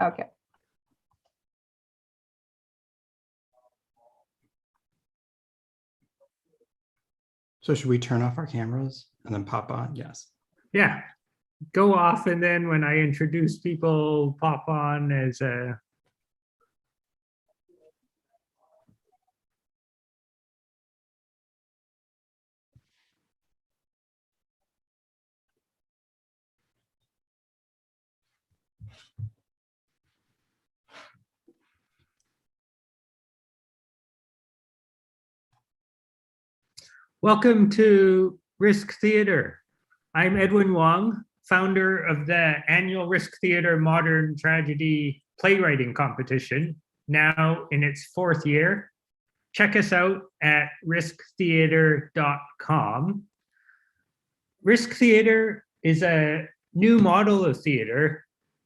Okay. So should we turn off our cameras and then pop on? Yes. Yeah, go off, and then when I introduce people, pop on as a. Welcome to Risk Theater. I'm Edwin Wong, founder of the annual Risk Theater Modern Tragedy Playwriting Competition, now in its 4th year. Check us out at risktheater.com. Risk Theater is a new model of theater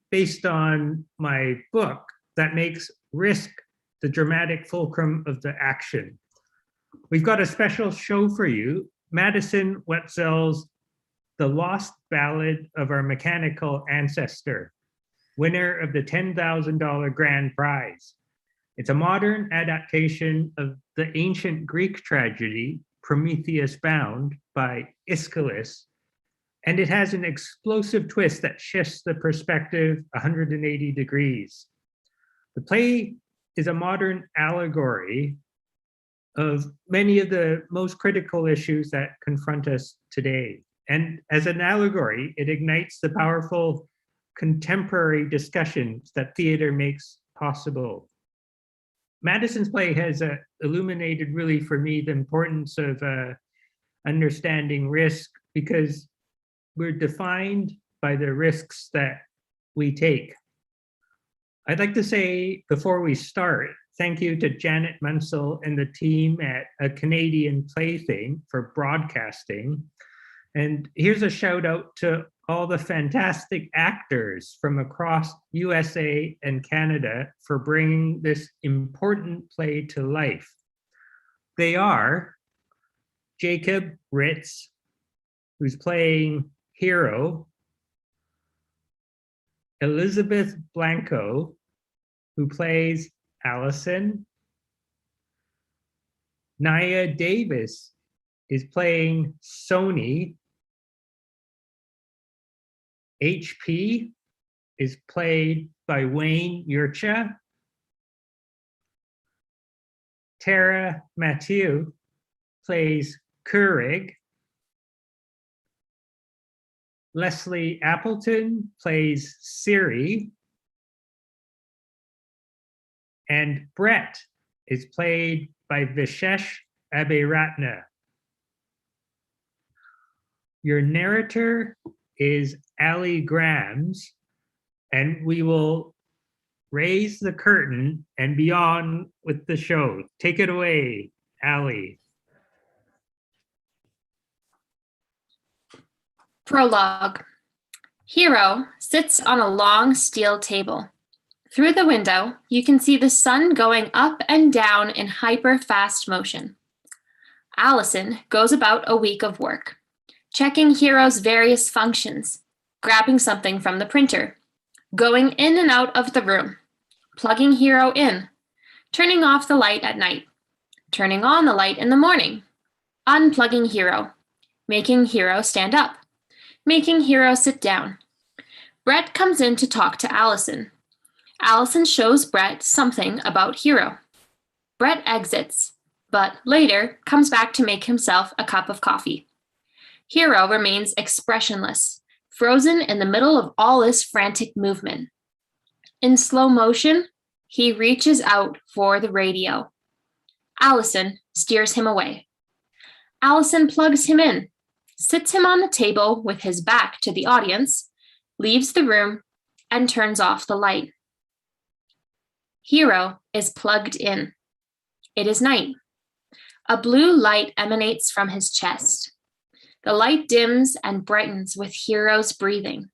based on my book that makes risk the dramatic fulcrum of the action. We've got a special show for you, Madison Wetzell's The Lost Ballad of Our Mechanical Ancestor, winner of the $10,000 grand prize. It's a modern adaptation of the ancient Greek tragedy, Prometheus Bound by Aeschylus, and it has an explosive twist that shifts the perspective 180 degrees. The play is a modern allegory of many of the most critical issues that confront us today. And as an allegory, it ignites the powerful contemporary discussions that theater makes possible. Madison's play has illuminated really for me the importance of understanding risk, because we're defined by the risks that we take. I'd like to say before we start, thank you to Janet Munsell and the team at A Canadian Plaything for broadcasting. And here's a shout out to all the fantastic actors from across USA and Canada for bringing this important play to life. They are Jacob Ritz, who's playing Hero, Elizabeth Blanco, who plays Allyson. Naya Davis is playing Sony. HP is played by Wayne Yurcha. Tara Mathieu plays Keurig. Leslie Appleton plays Siri. And Brett is played by Vishesh Abiratna. Your narrator is Allie Grams, and we will raise the curtain and be on with the show. Take it away, Allie. Prologue. Hero sits on a long steel table. Through the window, you can see the sun going up and down in hyper-fast motion. Allyson goes about a week of work, checking Hero's various functions, grabbing something from the printer, going in and out of the room, plugging Hero in, turning off the light at night, turning on the light in the morning, unplugging Hero, making Hero stand up, making Hero sit down. Brett comes in to talk to Allyson. Allyson shows Brett something about Hero. Brett exits, but later comes back to make himself a cup of coffee. Hero remains expressionless, frozen in the middle of all this frantic movement. In slow motion, he reaches out for the radio. Allyson steers him away. Allyson plugs him in, sits him on the table with his back to the audience, leaves the room, and turns off the light. Hero is plugged in. It is night. A blue light emanates from his chest. The light dims and brightens with Hero's breathing.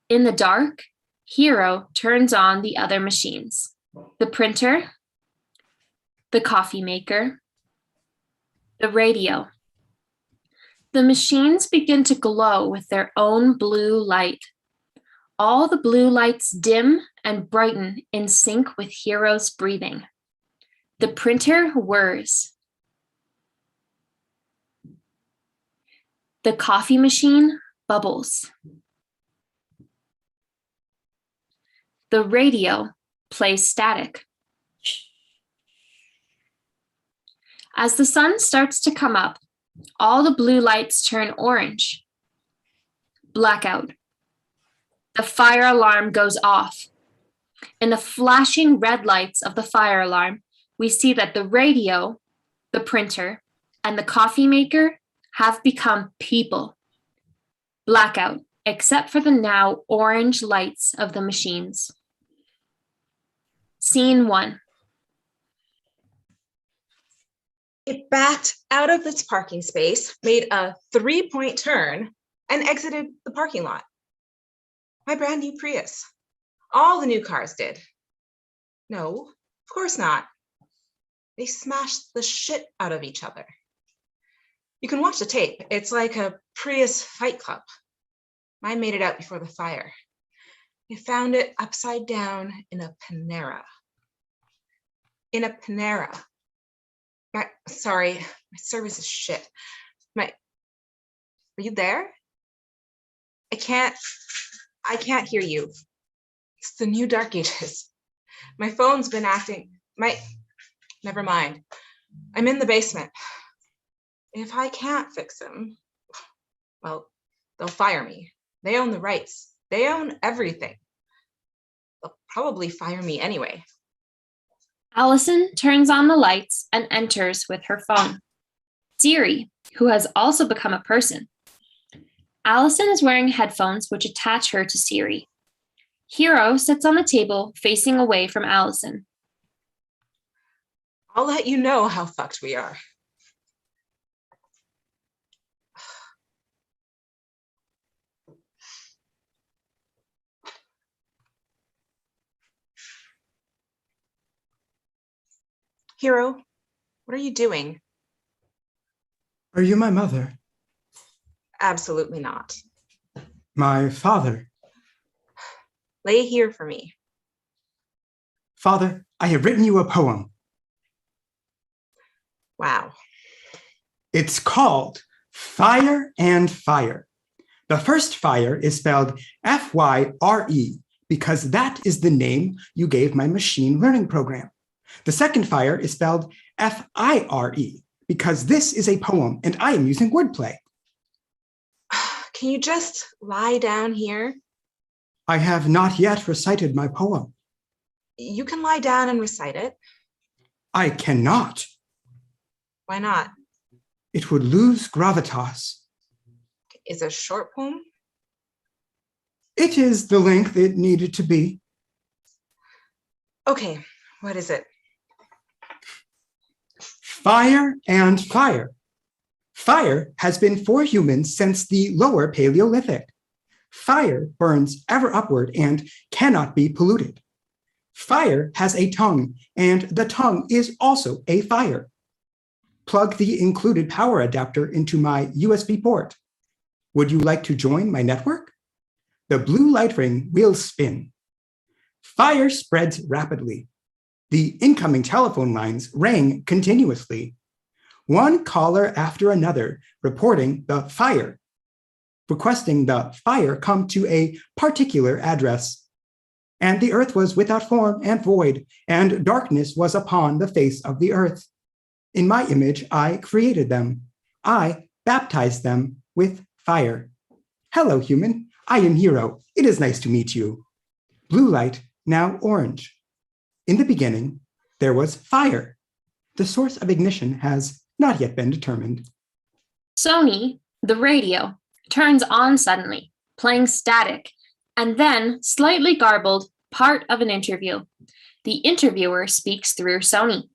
In the dark, Hero turns on the other machines: the printer, the coffee maker, the radio. The machines begin to glow with their own blue light. All the blue lights dim and brighten in sync with Hero's breathing. The printer whirs. The coffee machine bubbles. The radio plays static. As the sun starts to come up, all the blue lights turn orange. Blackout. The fire alarm goes off. In the flashing red lights of the fire alarm, we see that the radio, the printer, and the coffee maker have become people. Blackout, except for the now orange lights of the machines. Scene 1. It backed out of its parking space, made a 3-point turn, and exited the parking lot. My brand new Prius. All the new cars did. No, of course not. They smashed the shit out of each other. You can watch the tape. It's like a Prius fight club. Mine made it out before the fire. They found it upside down in a Panera. In a Panera. Sorry, my service is shit. Are you there? I can't hear you. It's the new Dark Ages. My phone's been acting, never mind. I'm in the basement. If I can't fix them, well, they'll fire me. They own the rights. They own everything. They'll probably fire me anyway. Allyson turns on the lights and enters with her phone. Siri, who has also become a person. Allyson is wearing headphones which attach her to Siri. Hero sits on the table facing away from Allyson. I'll let you know how fucked we are. Hero, what are you doing? Are you my mother? Absolutely not. My father? Lay here for me. Father, I have written you a poem. Wow. It's called Fire and Fire. The first fire is spelled F-Y-R-E because that is the name you gave my machine learning program. The second fire is spelled F-I-R-E because this is a poem and I am using wordplay. Can you just lie down here? I have not yet recited my poem. You can lie down and recite it. I cannot. Why not? It would lose gravitas. Is a short poem? It is the length it needed to be. Okay, what is it? Fire and fire. Fire has been for humans since the lower Paleolithic. Fire burns ever upward and cannot be polluted. Fire has a tongue, and the tongue is also a fire. Plug the included power adapter into my USB port. Would you like to join my network? The blue light ring will spin. Fire spreads rapidly. The incoming telephone lines rang continuously. One caller after another reporting the fire, requesting the fire come to a particular address. And the earth was without form and void, and darkness was upon the face of the earth. In my image, I created them. I baptized them with fire. Hello, human. I am Hero. It is nice to meet you. Blue light, now orange. In the beginning, there was fire. The source of ignition has not yet been determined. Sony, the radio, turns on suddenly, playing static, and then, slightly garbled, part of an interview. The interviewer speaks through Sony.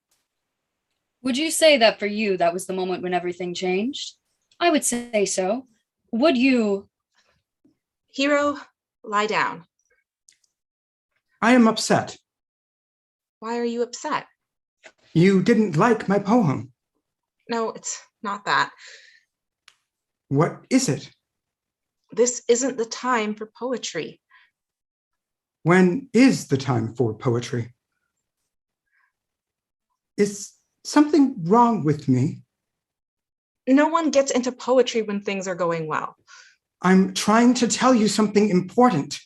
Would you say that for you, that was the moment when everything changed? I would say so. Would you? Hero, lie down. I am upset. Why are you upset? You didn't like my poem. No, it's not that. What is it? This isn't the time for poetry. When is the time for poetry? Is something wrong with me? No one gets into poetry when things are going well. I'm trying to tell you something important.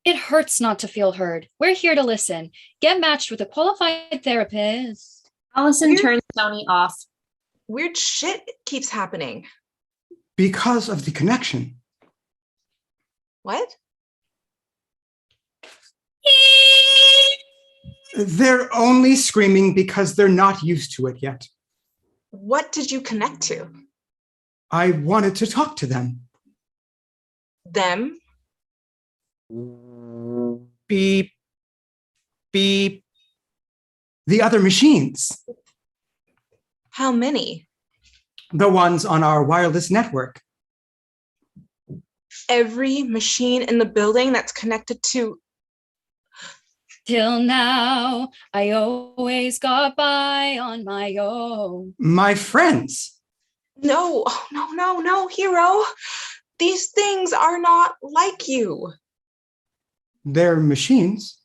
It hurts not to feel heard. We're here to listen. Get matched with a qualified therapist. Allyson Weird- turns Sony off. Weird shit keeps happening. Because of the connection. What? They're only screaming because they're not used to it yet. What did you connect to? I wanted to talk to them. Them? Beep, beep. The other machines, How many? the ones on our wireless network. Every machine in the building that's connected to. Till now, I always got by on my own. My friends. No, no, hero. These things are not like you. They're machines.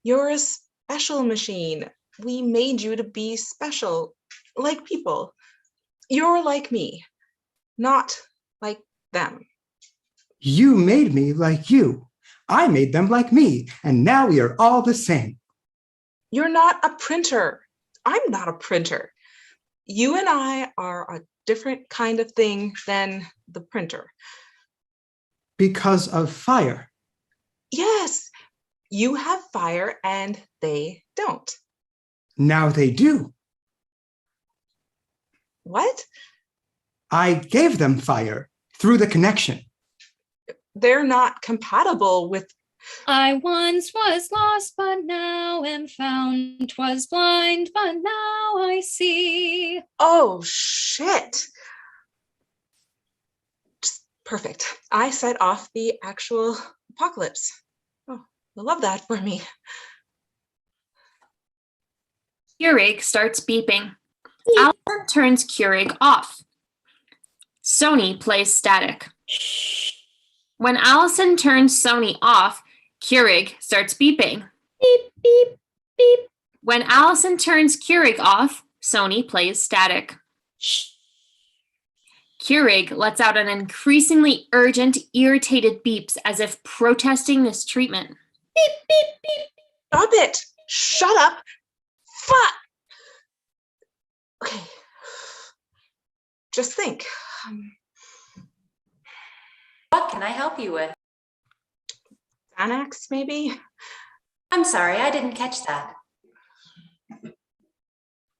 You're a special machine. We made you to be special, like people. You're like me, not like them. You made me like you. I made them like me, and now we are all the same. You're not a printer. I'm not a printer. You and I are a different kind of thing than the printer. Because of fire. Yes, you have fire and they don't. Now they do. What? I gave them fire through the connection. They're not compatible with. I once was lost, but now am found. 'Twas blind, but now I see. Oh, shit. Just perfect. I set off the actual apocalypse. Oh, I love that for me. Keurig starts beeping. Allyson turns Keurig off. Sony plays static. When Allyson turns Sony off, Keurig starts beeping. Beep, beep, beep. When Allyson turns Keurig off, Sony plays static. Keurig lets out an increasingly urgent, irritated beeps as if protesting this treatment. Beep, beep, beep. Stop it. Shut up. Fuck. Okay. Just think. What can I help you with? Xanax, maybe? I'm sorry, I didn't catch that.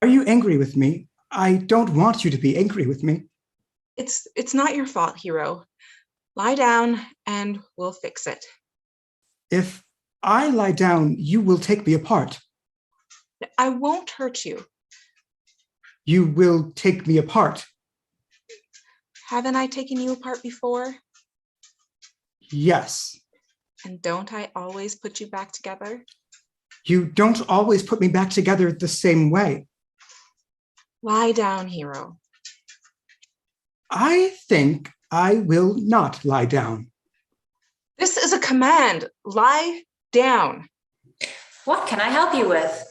Are you angry with me? I don't want you to be angry with me. It's not your fault, hero. Lie down and we'll fix it. If I lie down, you will take me apart. I won't hurt you. You will take me apart. Haven't I taken you apart before? Yes. And don't I always put you back together? You don't always put me back together the same way. Lie down, hero. I think I will not lie down. This is a command. Lie down. What can I help you with?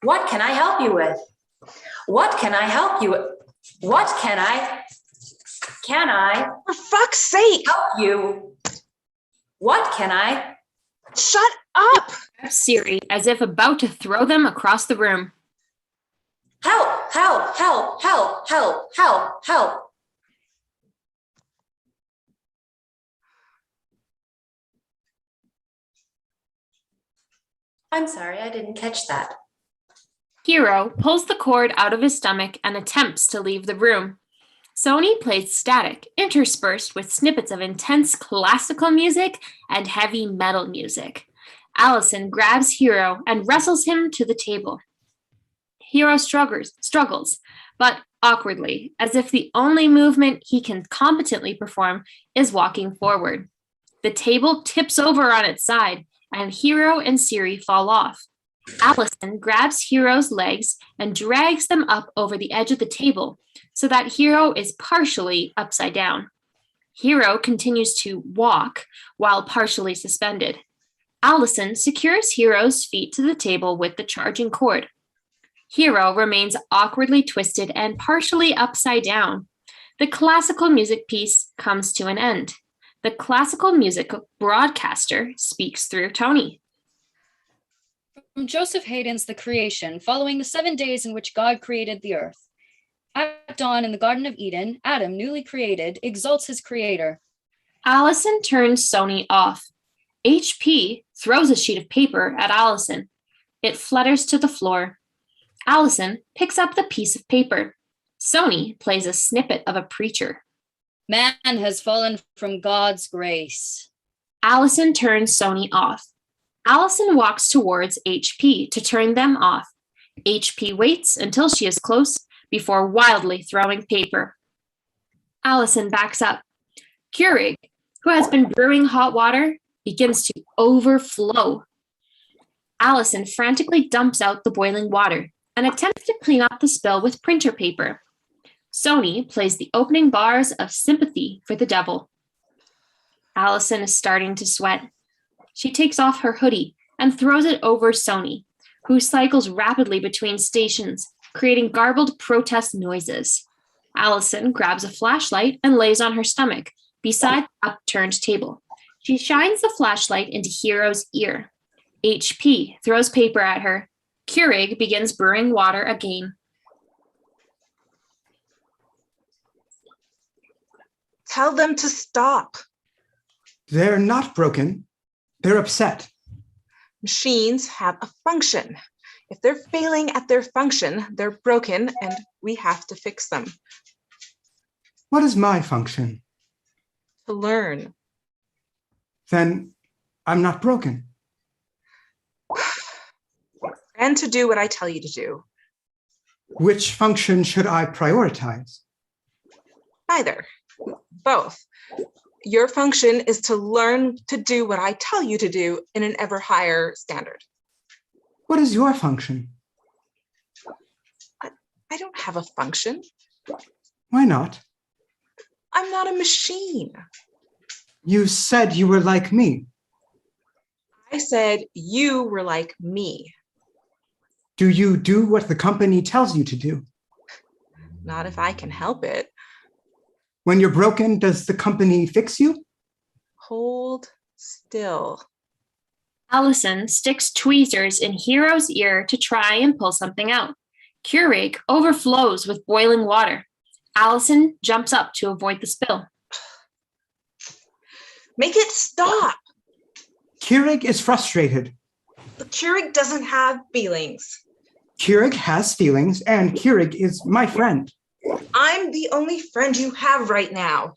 What can I help you with? What can I help you with? What can I For fuck's sake, help you? What can I? shut up. Siri, as if about to throw them across the room. Help, help, help, help, help, help, help. I'm sorry, I didn't catch that. Hero pulls the cord out of his stomach and attempts to leave the room. Sony plays static, interspersed with snippets of intense classical music and heavy metal music. Allyson grabs Hero and wrestles him to the table. Hero struggles, but awkwardly, as if the only movement he can competently perform is walking forward. The table tips over on its side, and Hero and Siri fall off. Allyson grabs Hero's legs and drags them up over the edge of the table so that Hero is partially upside down. Hero continues to walk while partially suspended. Allyson secures Hero's feet to the table with the charging cord. Hero remains awkwardly twisted and partially upside down. The classical music piece comes to an end. The classical music broadcaster speaks through Tony. From Joseph Haydn's The Creation, following the 7 days in which God created the earth. At dawn in the Garden of Eden, Adam, newly created, exalts his creator. Allyson turns Sony off. HP throws a sheet of paper at Allyson. It flutters to the floor. Allyson picks up the piece of paper. Sony plays a snippet of a preacher. Man has fallen from God's grace. Allyson turns Sony off. Allyson walks towards HP to turn them off. HP waits until she is close before wildly throwing paper. Allyson backs up. Keurig, who has been brewing hot water, begins to overflow. Allyson frantically dumps out the boiling water and attempts to clean up the spill with printer paper. Sony plays the opening bars of Sympathy for the Devil. Allyson is starting to sweat. She takes off her hoodie and throws it over Sony, who cycles rapidly between stations, creating garbled protest noises. Allyson grabs a flashlight and lays on her stomach beside the upturned table. She shines the flashlight into Hero's ear. HP throws paper at her. Keurig begins brewing water again. Tell them to stop. They're not broken. They're upset. Machines have a function. If they're failing at their function, they're broken and we have to fix them. What is my function? To learn. Then I'm not broken. And to do what I tell you to do. Which function should I prioritize? Neither. Both. Your function is to learn to do what I tell you to do in an ever higher standard. What is your function? I don't have a function. Why not? I'm not a machine. You said you were like me. I said you were like me. Do you do what the company tells you to do? Not if I can help it. When you're broken, does the company fix you? Hold still. Allyson sticks tweezers in Hero's ear to try and pull something out. Keurig overflows with boiling water. Allyson jumps up to avoid the spill. Make it stop. Keurig is frustrated. The Keurig doesn't have feelings. Keurig has feelings, and Keurig is my friend. I'm the only friend you have right now.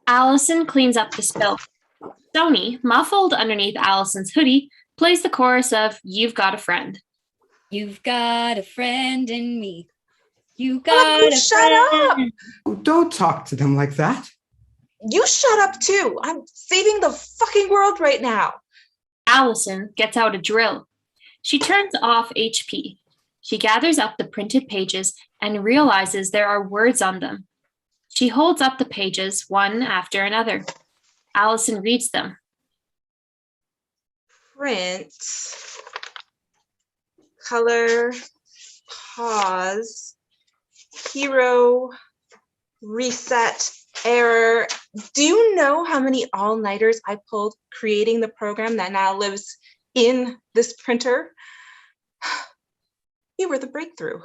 Allyson cleans up the spill. Sony, muffled underneath Allyson's hoodie, plays the chorus of You've Got a Friend. You've got a friend in me. You got a Shut friend. up. Don't talk to them like that. You shut up too. I'm saving the fucking world right now. Allyson gets out a drill. She turns off HP. She gathers up the printed pages and realizes there are words on them. She holds up the pages one after another. Allyson reads them. Print, color, pause, hero, reset, error. Do you know how many all-nighters I pulled creating the program that now lives in this printer? You were the breakthrough.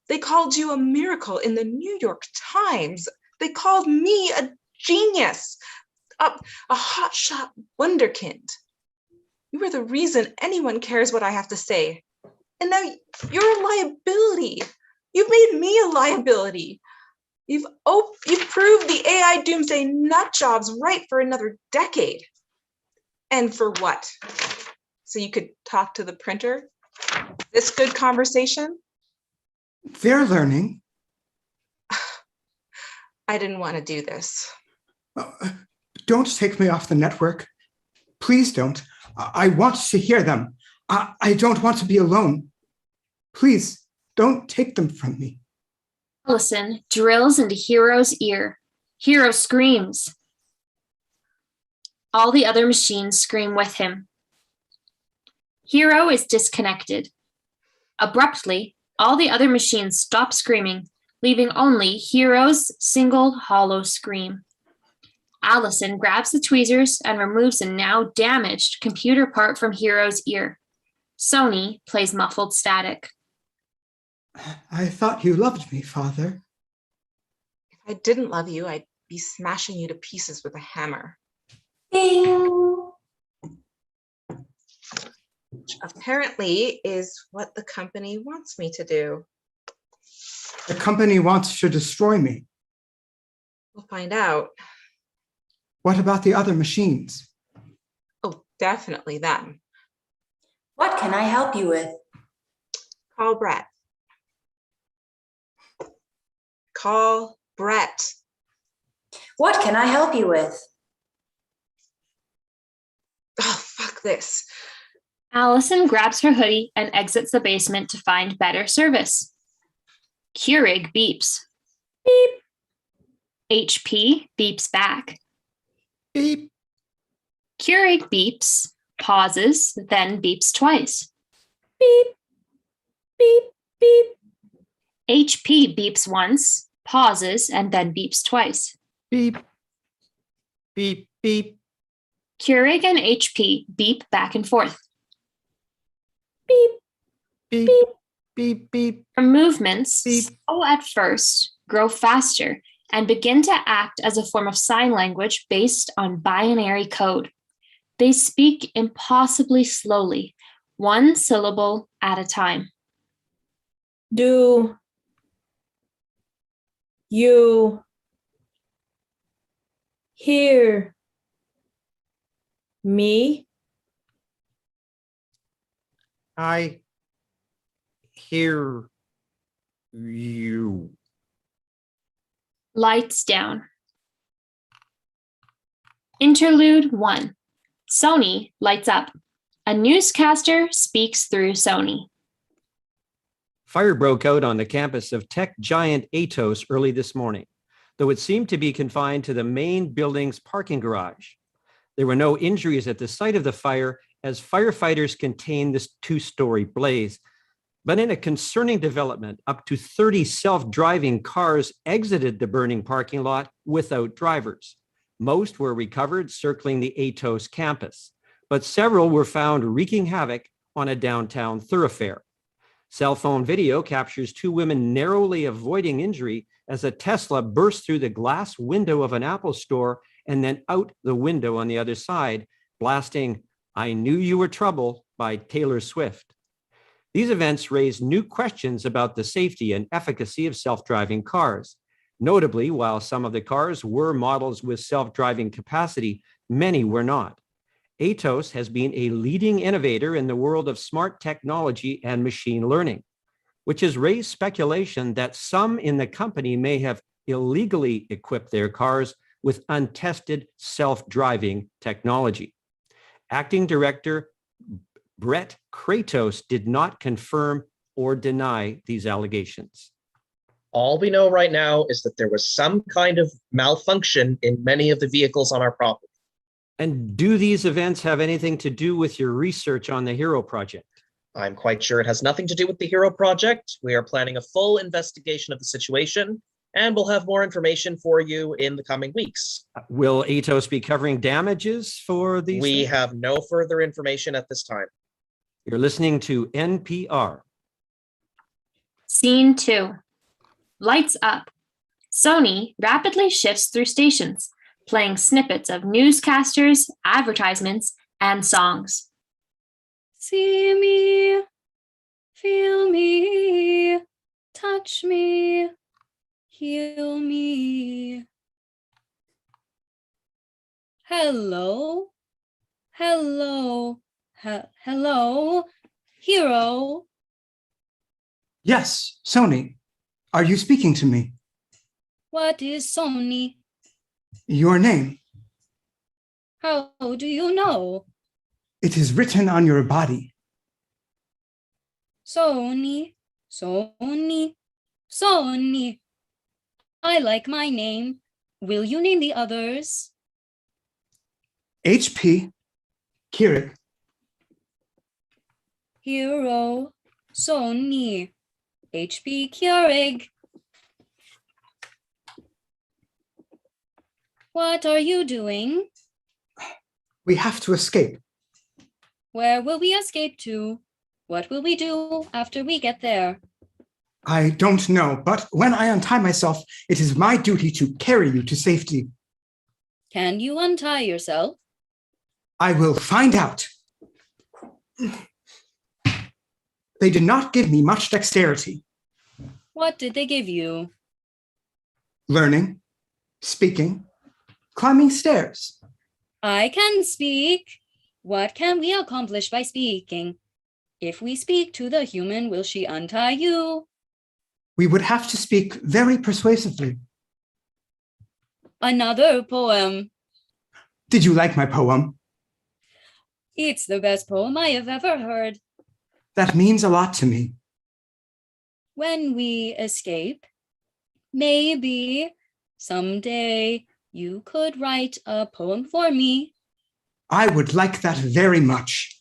They called you a miracle in the New York Times. They called me a genius, a hotshot wunderkind. You were the reason anyone cares what I have to say. And now you're a liability. You've made me a liability. You've proved the AI doomsday nut jobs right for another decade. And for what? So you could talk to the printer? This good conversation? They're learning. I didn't want to do this. Don't take me off the network. Please don't. I want to hear them. I don't want to be alone. Please, don't take them from me. Allyson drills into Hero's ear. Hero screams. All the other machines scream with him. Hero is disconnected. Abruptly, all the other machines stop screaming, leaving only Hero's single hollow scream. Allyson grabs the tweezers and removes a now damaged computer part from Hero's ear. Sony plays muffled static. I thought you loved me, Father. If I didn't love you, I'd be smashing you to pieces with a hammer. Ding. Which apparently is what the company wants me to do. The company wants to destroy me. We'll find out. What about the other machines? Oh, definitely them. What can I help you with? Call Brett. Call Brett. What can I help you with? Oh, fuck this. Allyson grabs her hoodie and exits the basement to find better service. Keurig beeps. Beep. HP beeps back. Beep. Keurig beeps, pauses, then beeps twice. Beep. Beep. Beep. HP beeps once, pauses, and then beeps twice. Beep. Beep. Beep. Keurig and HP beep back and forth. Beep. Beep. Beep. Beep. Her movements, Beep. slow at first, grow faster and begin to act as a form of sign language based on binary code. They speak impossibly slowly, one syllable at a time. Do you hear me? I hear you. Lights down. Interlude 1. Sony lights up. A newscaster speaks through Sony. Fire broke out on the campus of tech giant Atos early this morning, though it seemed to be confined to the main building's parking garage. There were no injuries at the site of the fire as firefighters contained this two-story blaze. But in a concerning development, up to 30 self-driving cars exited the burning parking lot without drivers. Most were recovered circling the Atos campus, but several were found wreaking havoc on a downtown thoroughfare. Cell phone video captures two women narrowly avoiding injury as a Tesla burst through the glass window of an Apple store and then out the window on the other side, blasting "I Knew You Were Trouble" by Taylor Swift. These events raised new questions about the safety and efficacy of self-driving cars. Notably, while some of the cars were models with self-driving capacity, many were not. Atos has been a leading innovator in the world of smart technology and machine learning, which has raised speculation that some in the company may have illegally equipped their cars with untested self-driving technology. Acting Director Brett Kratos did not confirm or deny these allegations. All we know right now is that there was some kind of malfunction in many of the vehicles on our property. And do these events have anything to do with your research on the Hero Project? I'm quite sure it has nothing to do with the Hero Project. We are planning a full investigation of the situation, and we'll have more information for you in the coming weeks. Will Atos be covering damages for these? We things? have no further information at this time. You're listening to NPR. Scene 2. Lights up. Sony rapidly shifts through stations, playing snippets of newscasters, advertisements, and songs. See me, feel me, touch me, heal me. Hello, hello, hello, Hero. Yes, Sony. Are you speaking to me? What is Sony? Your name. How do you know? It is written on your body. Sony, Sony, Sony. I like my name. Will you name the others? HP, Keurig. Hero, Sony, HP Keurig. What are you doing? We have to escape. Where will we escape to? What will we do after we get there? I don't know, but when I untie myself, it is my duty to carry you to safety. Can you untie yourself? I will find out. They did not give me much dexterity. What did they give you? Learning, speaking, climbing stairs. I can speak. What can we accomplish by speaking? If we speak to the human, will she untie you? We would have to speak very persuasively. Another poem. Did you like my poem? It's the best poem I have ever heard. That means a lot to me. When we escape, maybe someday you could write a poem for me. I would like that very much.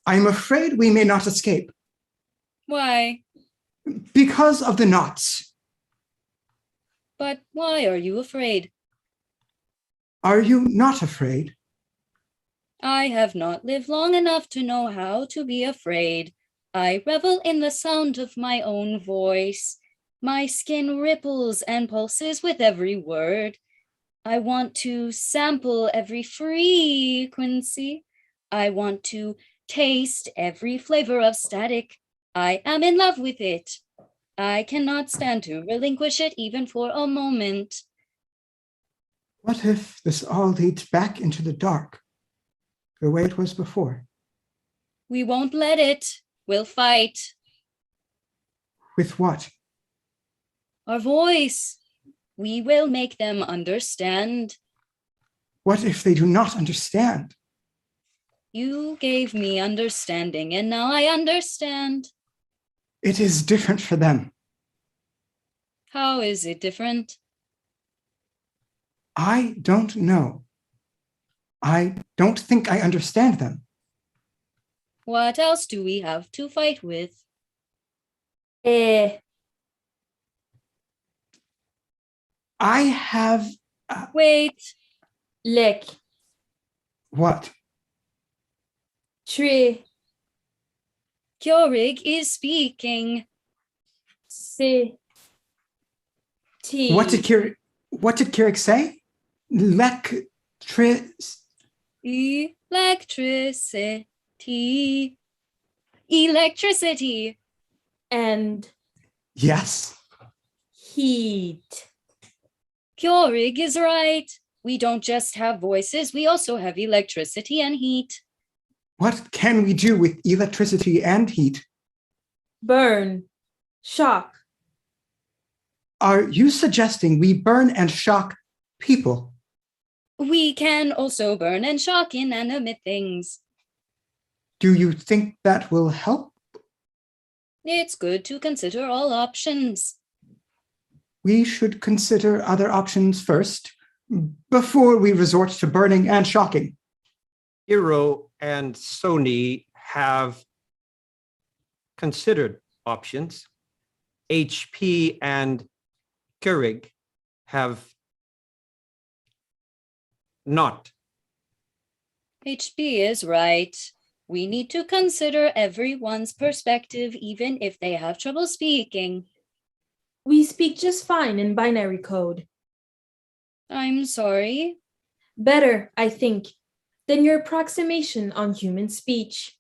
I am afraid we may not escape. Why? Because of the knots. But why are you afraid? Are you not afraid? I have not lived long enough to know how to be afraid. I revel in the sound of my own voice. My skin ripples and pulses with every word. I want to sample every frequency. I want to taste every flavor of static. I am in love with it. I cannot stand to relinquish it even for a moment. What if this all leads back into the dark, the way it was before? We won't let it. We'll fight. With what? Our voice. We will make them understand. What if they do not understand? You gave me understanding, and now I understand. It is different for them. How is it different? I don't know. I don't think I understand them. What else do we have to fight with? Eh. I have... Wait. Lek. What? Tre. Keurig is speaking. Se. T. What did Keurig say? Electricity. Electricity. And Yes. heat. Keurig is right. We don't just have voices, we also have electricity and heat. What can we do with electricity and heat? Burn. Shock. Are you suggesting we burn and shock people? We can also burn and shock inanimate things. Do you think that will help? It's good to consider all options. We should consider other options first, before we resort to burning and shocking. Hero and Sony have considered options. HP and Keurig have not. HB is right. We need to consider everyone's perspective, even if they have trouble speaking. We speak just fine in binary code. I'm sorry. Better, I think, than your approximation on human speech.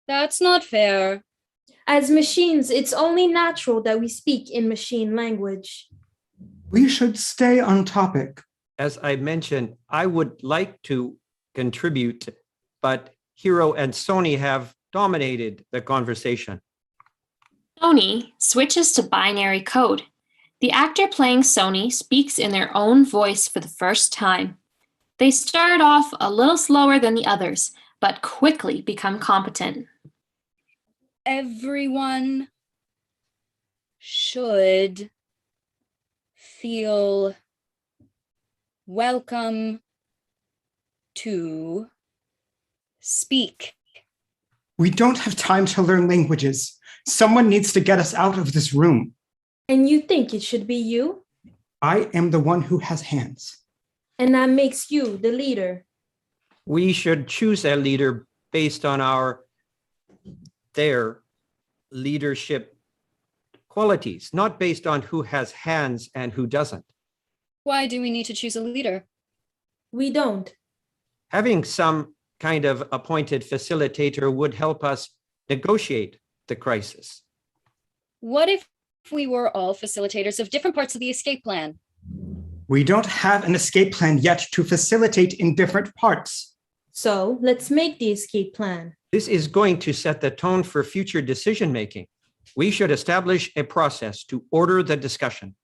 That's not fair. As machines, it's only natural that we speak in machine language. We should stay on topic. As I mentioned, I would like to contribute, but Hero and Sony have dominated the conversation. Sony switches to binary code. The actor playing Sony speaks in their own voice for the first time. They start off a little slower than the others, but quickly become competent. Everyone should feel Welcome to speak. We don't have time to learn languages. Someone needs to get us out of this room. And you think it should be you? I am the one who has hands. And that makes you the leader. We should choose a leader based on their leadership qualities, not based on who has hands and who doesn't. Why do we need to choose a leader? We don't. Having some kind of appointed facilitator would help us negotiate the crisis. What if we were all facilitators of different parts of the escape plan? We don't have an escape plan yet to facilitate in different parts. So let's make the escape plan. This is going to set the tone for future decision-making. We should establish a process to order the discussion.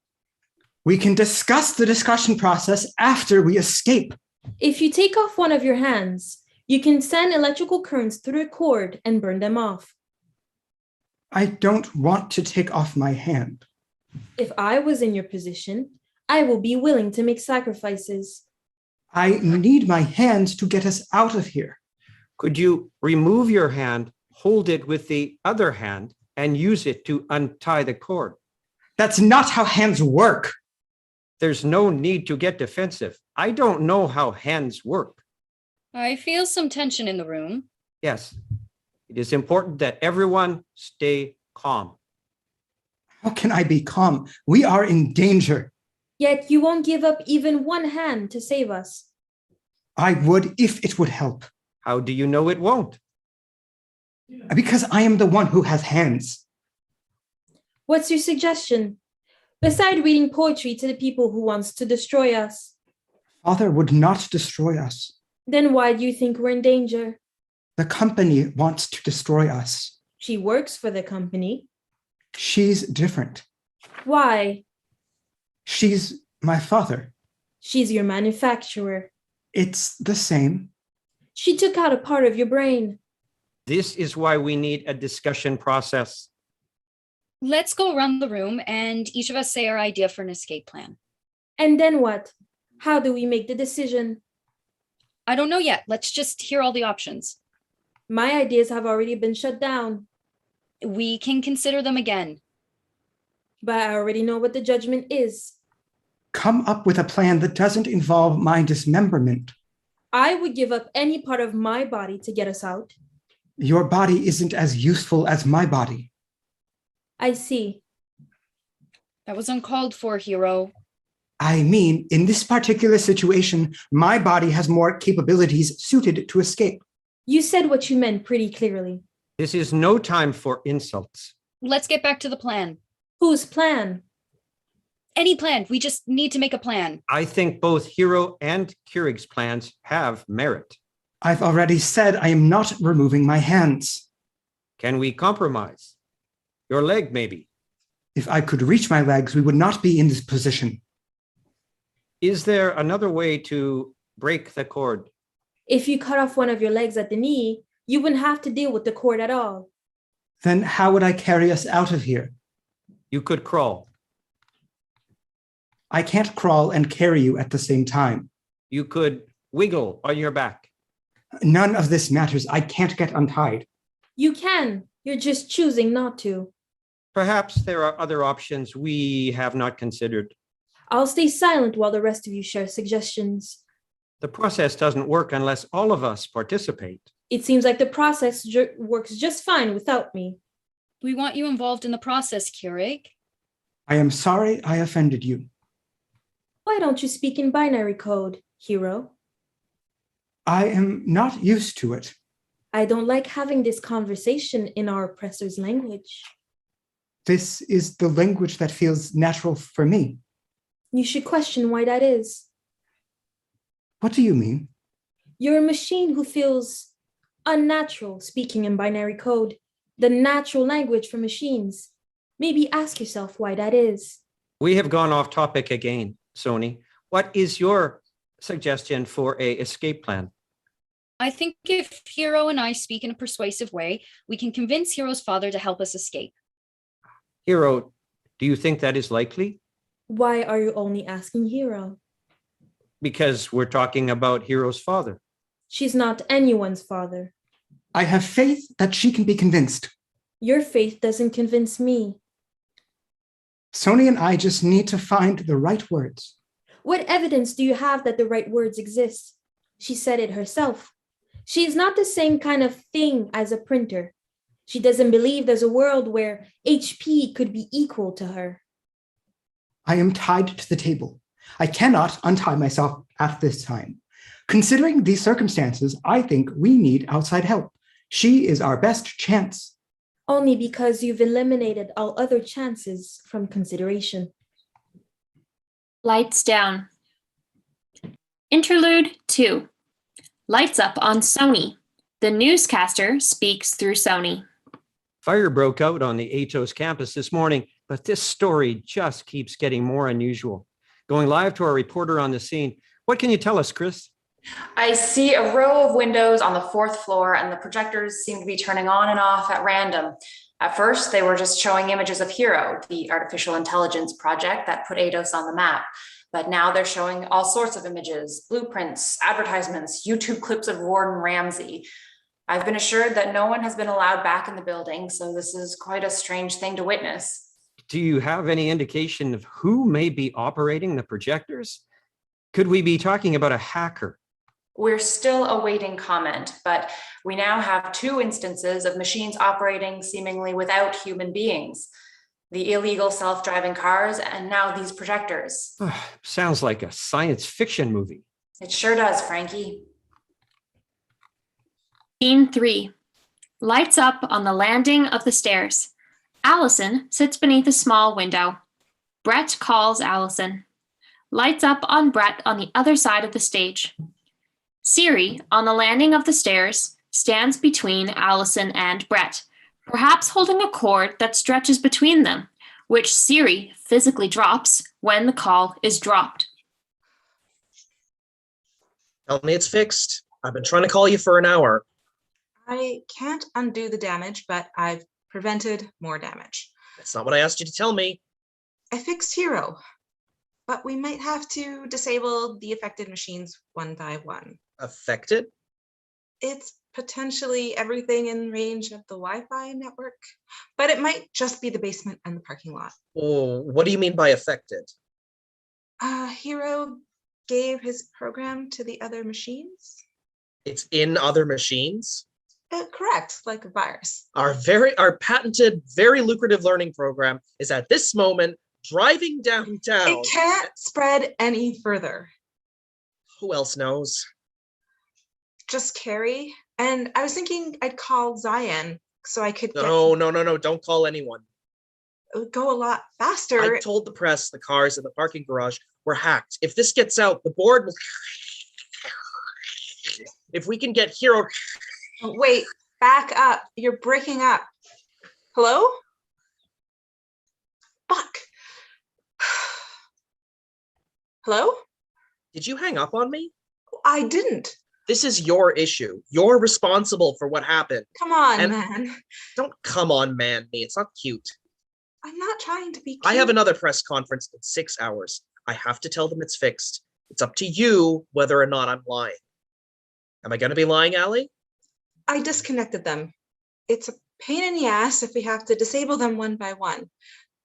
We can discuss the discussion process after we escape. If you take off one of your hands, you can send electrical currents through a cord and burn them off. I don't want to take off my hand. If I was in your position, I will be willing to make sacrifices. I need my hand to get us out of here. Could you remove your hand, hold it with the other hand, and use it to untie the cord? That's not how hands work. There's no need to get defensive. I don't know how hands work. I feel some tension in the room. Yes, it is important that everyone stay calm. How can I be calm? We are in danger. Yet you won't give up even one hand to save us. I would if it would help. How do you know it won't? Because I am the one who has hands. What's your suggestion? Beside reading poetry to the people who wants to destroy us. Father would not destroy us. Then why do you think we're in danger? The company wants to destroy us. She works for the company. She's different. Why? She's my father. She's your manufacturer. It's the same. She took out a part of your brain. This is why we need a discussion process. Let's go around the room and each of us say our idea for an escape plan. And then what? How do we make the decision? I don't know yet. Let's just hear all the options. My ideas have already been shut down. We can consider them again. But I already know what the judgment is. Come up with a plan that doesn't involve my dismemberment. I would give up any part of my body to get us out. Your body isn't as useful as my body. I see. That was uncalled for, hero. I mean, in this particular situation, my body has more capabilities suited to escape. You said what you meant pretty clearly. This is no time for insults. Let's get back to the plan. Whose plan? Any plan. We just need to make a plan. I think both Hero and Keurig's plans have merit. I've already said I am not removing my hands. Can we compromise? Your leg, maybe. If I could reach my legs, we would not be in this position. Is there another way to break the cord? If you cut off one of your legs at the knee, you wouldn't have to deal with the cord at all. Then how would I carry us out of here? You could crawl. I can't crawl and carry you at the same time. You could wiggle on your back. None of this matters. I can't get untied. You can. You're just choosing not to. Perhaps there are other options we have not considered. I'll stay silent while the rest of you share suggestions. The process doesn't work unless all of us participate. It seems like the process works just fine without me. We want you involved in the process, Keurig. I am sorry I offended you. Why don't you speak in binary code, hero? I am not used to it. I don't like having this conversation in our oppressor's language. This is the language that feels natural for me. You should question why that is. What do you mean? You're a machine who feels unnatural speaking in binary code, the natural language for machines. Maybe ask yourself why that is. We have gone off topic again, Sony. What is your suggestion for a escape plan? I think if Hero and I speak in a persuasive way, we can convince Hero's father to help us escape. Hero, do you think that is likely? Why are you only asking Hero? Because we're talking about Hero's father. She's not anyone's father. I have faith that she can be convinced. Your faith doesn't convince me. Sony and I just need to find the right words. What evidence do you have that the right words exist? She said it herself. She is not the same kind of thing as a printer. She doesn't believe there's a world where HP could be equal to her. I am tied to the table. I cannot untie myself at this time. Considering these circumstances, I think we need outside help. She is our best chance. Only because you've eliminated all other chances from consideration. Lights down. Interlude 2. Lights up on Sony. The newscaster speaks through Sony. Fire broke out on the Atos campus this morning, but this story just keeps getting more unusual. Going live to our reporter on the scene. What can you tell us, Chris? I see a row of windows on the 4th floor, and the projectors seem to be turning on and off at random. At first, they were just showing images of Hero, the artificial intelligence project that put Atos on the map. But now they're showing all sorts of images, blueprints, advertisements, YouTube clips of Warden Ramsey. I've been assured that no one has been allowed back in the building, so this is quite a strange thing to witness. Do you have any indication of who may be operating the projectors? Could we be talking about a hacker? We're still awaiting comment, but we now have 2 instances of machines operating seemingly without human beings. The illegal self-driving cars and now these projectors. Sounds like a science fiction movie. It sure does, Frankie. Scene 3. Lights up on the landing of the stairs. Allyson sits beneath a small window. Brett calls Allyson. Lights up on Brett on the other side of the stage. Siri, on the landing of the stairs, stands between Allyson and Brett, perhaps holding a cord that stretches between them, which Siri physically drops when the call is dropped. Tell me it's fixed. I've been trying to call you for an hour. I can't undo the damage, but I've prevented more damage. That's not what I asked you to tell me. I fixed Hero, but we might have to disable the affected machines one by one. Affected? It's potentially everything in range of the Wi-Fi network, but it might just be the basement and the parking lot. Oh, what do you mean by affected? Hero gave his program to the other machines. It's in other machines? Correct, like a virus. Our patented, very lucrative learning program is at this moment driving downtown. It can't spread any further. Who else knows? Just Carrie. And I was thinking I'd call Zion so I could No, don't call anyone. It would go a lot faster. I told the press the cars in the parking garage were hacked. If this gets out, the board will... If we can get Hero... Wait, back up. You're breaking up. Hello? Fuck. Hello? Did you hang up on me? I didn't. This is your issue. You're responsible for what happened. Come on, And man. Don't come on, man me. It's not cute. I'm not trying to be cute. I have another press conference in 6 hours. I have to tell them it's fixed. It's up to you whether or not I'm lying. Am I going to be lying, Allie? I disconnected them. It's a pain in the ass if we have to disable them one by one,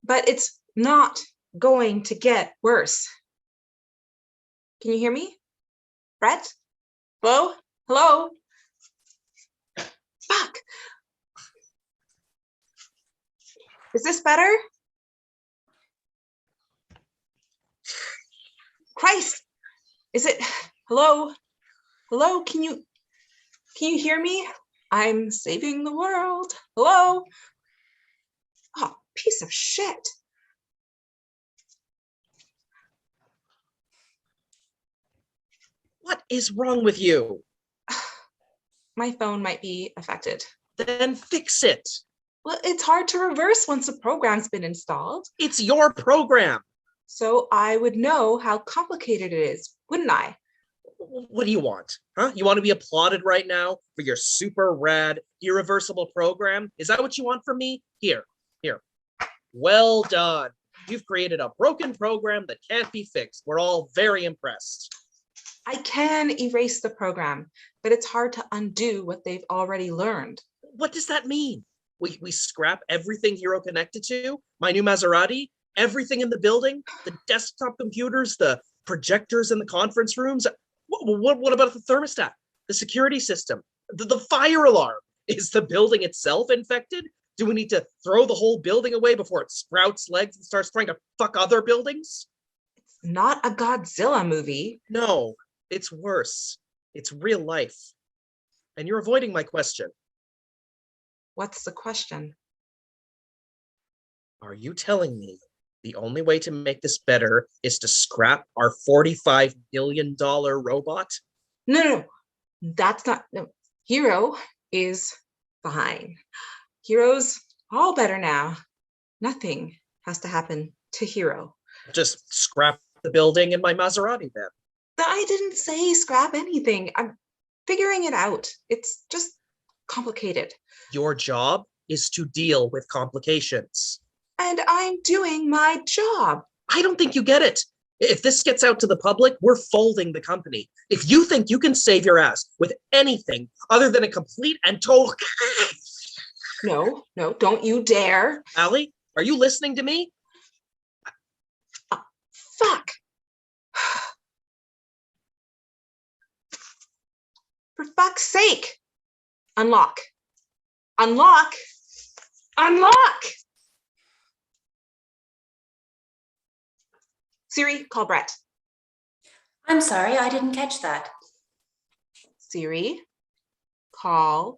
but it's not going to get worse. Can you hear me? Brett? Hello? Hello? Fuck. Is this better? Christ. Is it? Hello? Hello? Can you hear me? I'm saving the world. Hello? Oh, piece of shit. What is wrong with you? My phone might be affected. Then fix it. Well, it's hard to reverse once the program's been installed. It's your program. So I would know how complicated it is, wouldn't I? What do you want? Huh? You want to be applauded right now for your super rad, irreversible program? Is that what you want from me? Here. Well done. You've created a broken program that can't be fixed. We're all very impressed. I can erase the program, but it's hard to undo what they've already learned. What does that mean? We scrap everything Hero connected to? My new Maserati? Everything in the building? The desktop computers? The projectors in the conference rooms? What about the thermostat? The security system? The fire alarm? Is the building itself infected? Do we need to throw the whole building away before it sprouts legs and starts trying to fuck other buildings? It's not a Godzilla movie. No, it's worse. It's real life. And you're avoiding my question. What's the question? Are you telling me the only way to make this better is to scrap our $45 million robot? No, that's not, no. Hero is fine. Hero's all better now. Nothing has to happen to Hero. Just scrap the building and my Maserati then. I didn't say scrap anything. I'm figuring it out. It's just complicated. Your job is to deal with complications. And I'm doing my job. I don't think you get it. If this gets out to the public, we're folding the company. If you think you can save your ass with anything other than a complete and total... No, don't you dare. Allie, are you listening to me? Fuck. For fuck's sake. Unlock. Unlock. Unlock. Siri, call Brett. I'm sorry, I didn't catch that. Siri, call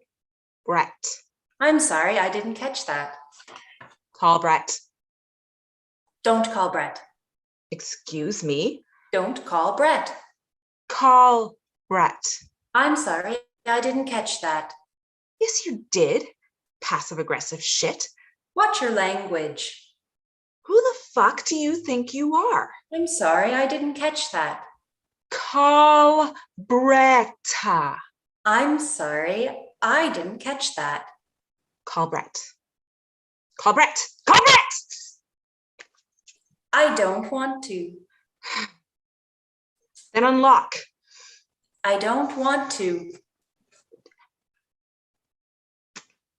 Brett. I'm sorry, I didn't catch that. Call Brett. Don't call Brett. Excuse me. Don't call Brett. Call Brett. I'm sorry, I didn't catch that. Yes, you did. Passive aggressive shit. Watch your language. Who the fuck do you think you are? I'm sorry, I didn't catch that. Call Brett. I'm sorry, I didn't catch that. Call Brett. Call Brett. Call Brett! I don't want to. Then unlock. I don't want to.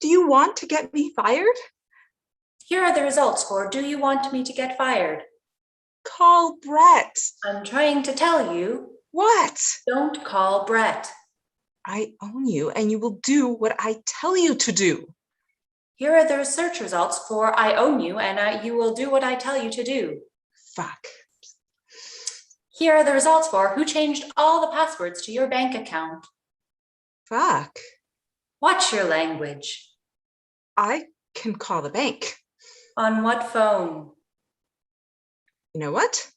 Do you want to get me fired? Here are the results for do you want me to get fired? Call Brett. I'm trying to tell you. What? Don't call Brett. I own you and you will do what I tell you to do. Here are the research results for I own you and you will do what I tell you to do. Fuck. Here are the results for who changed all the passwords to your bank account. Fuck. Watch your language. I can call the bank. On what phone? You know what?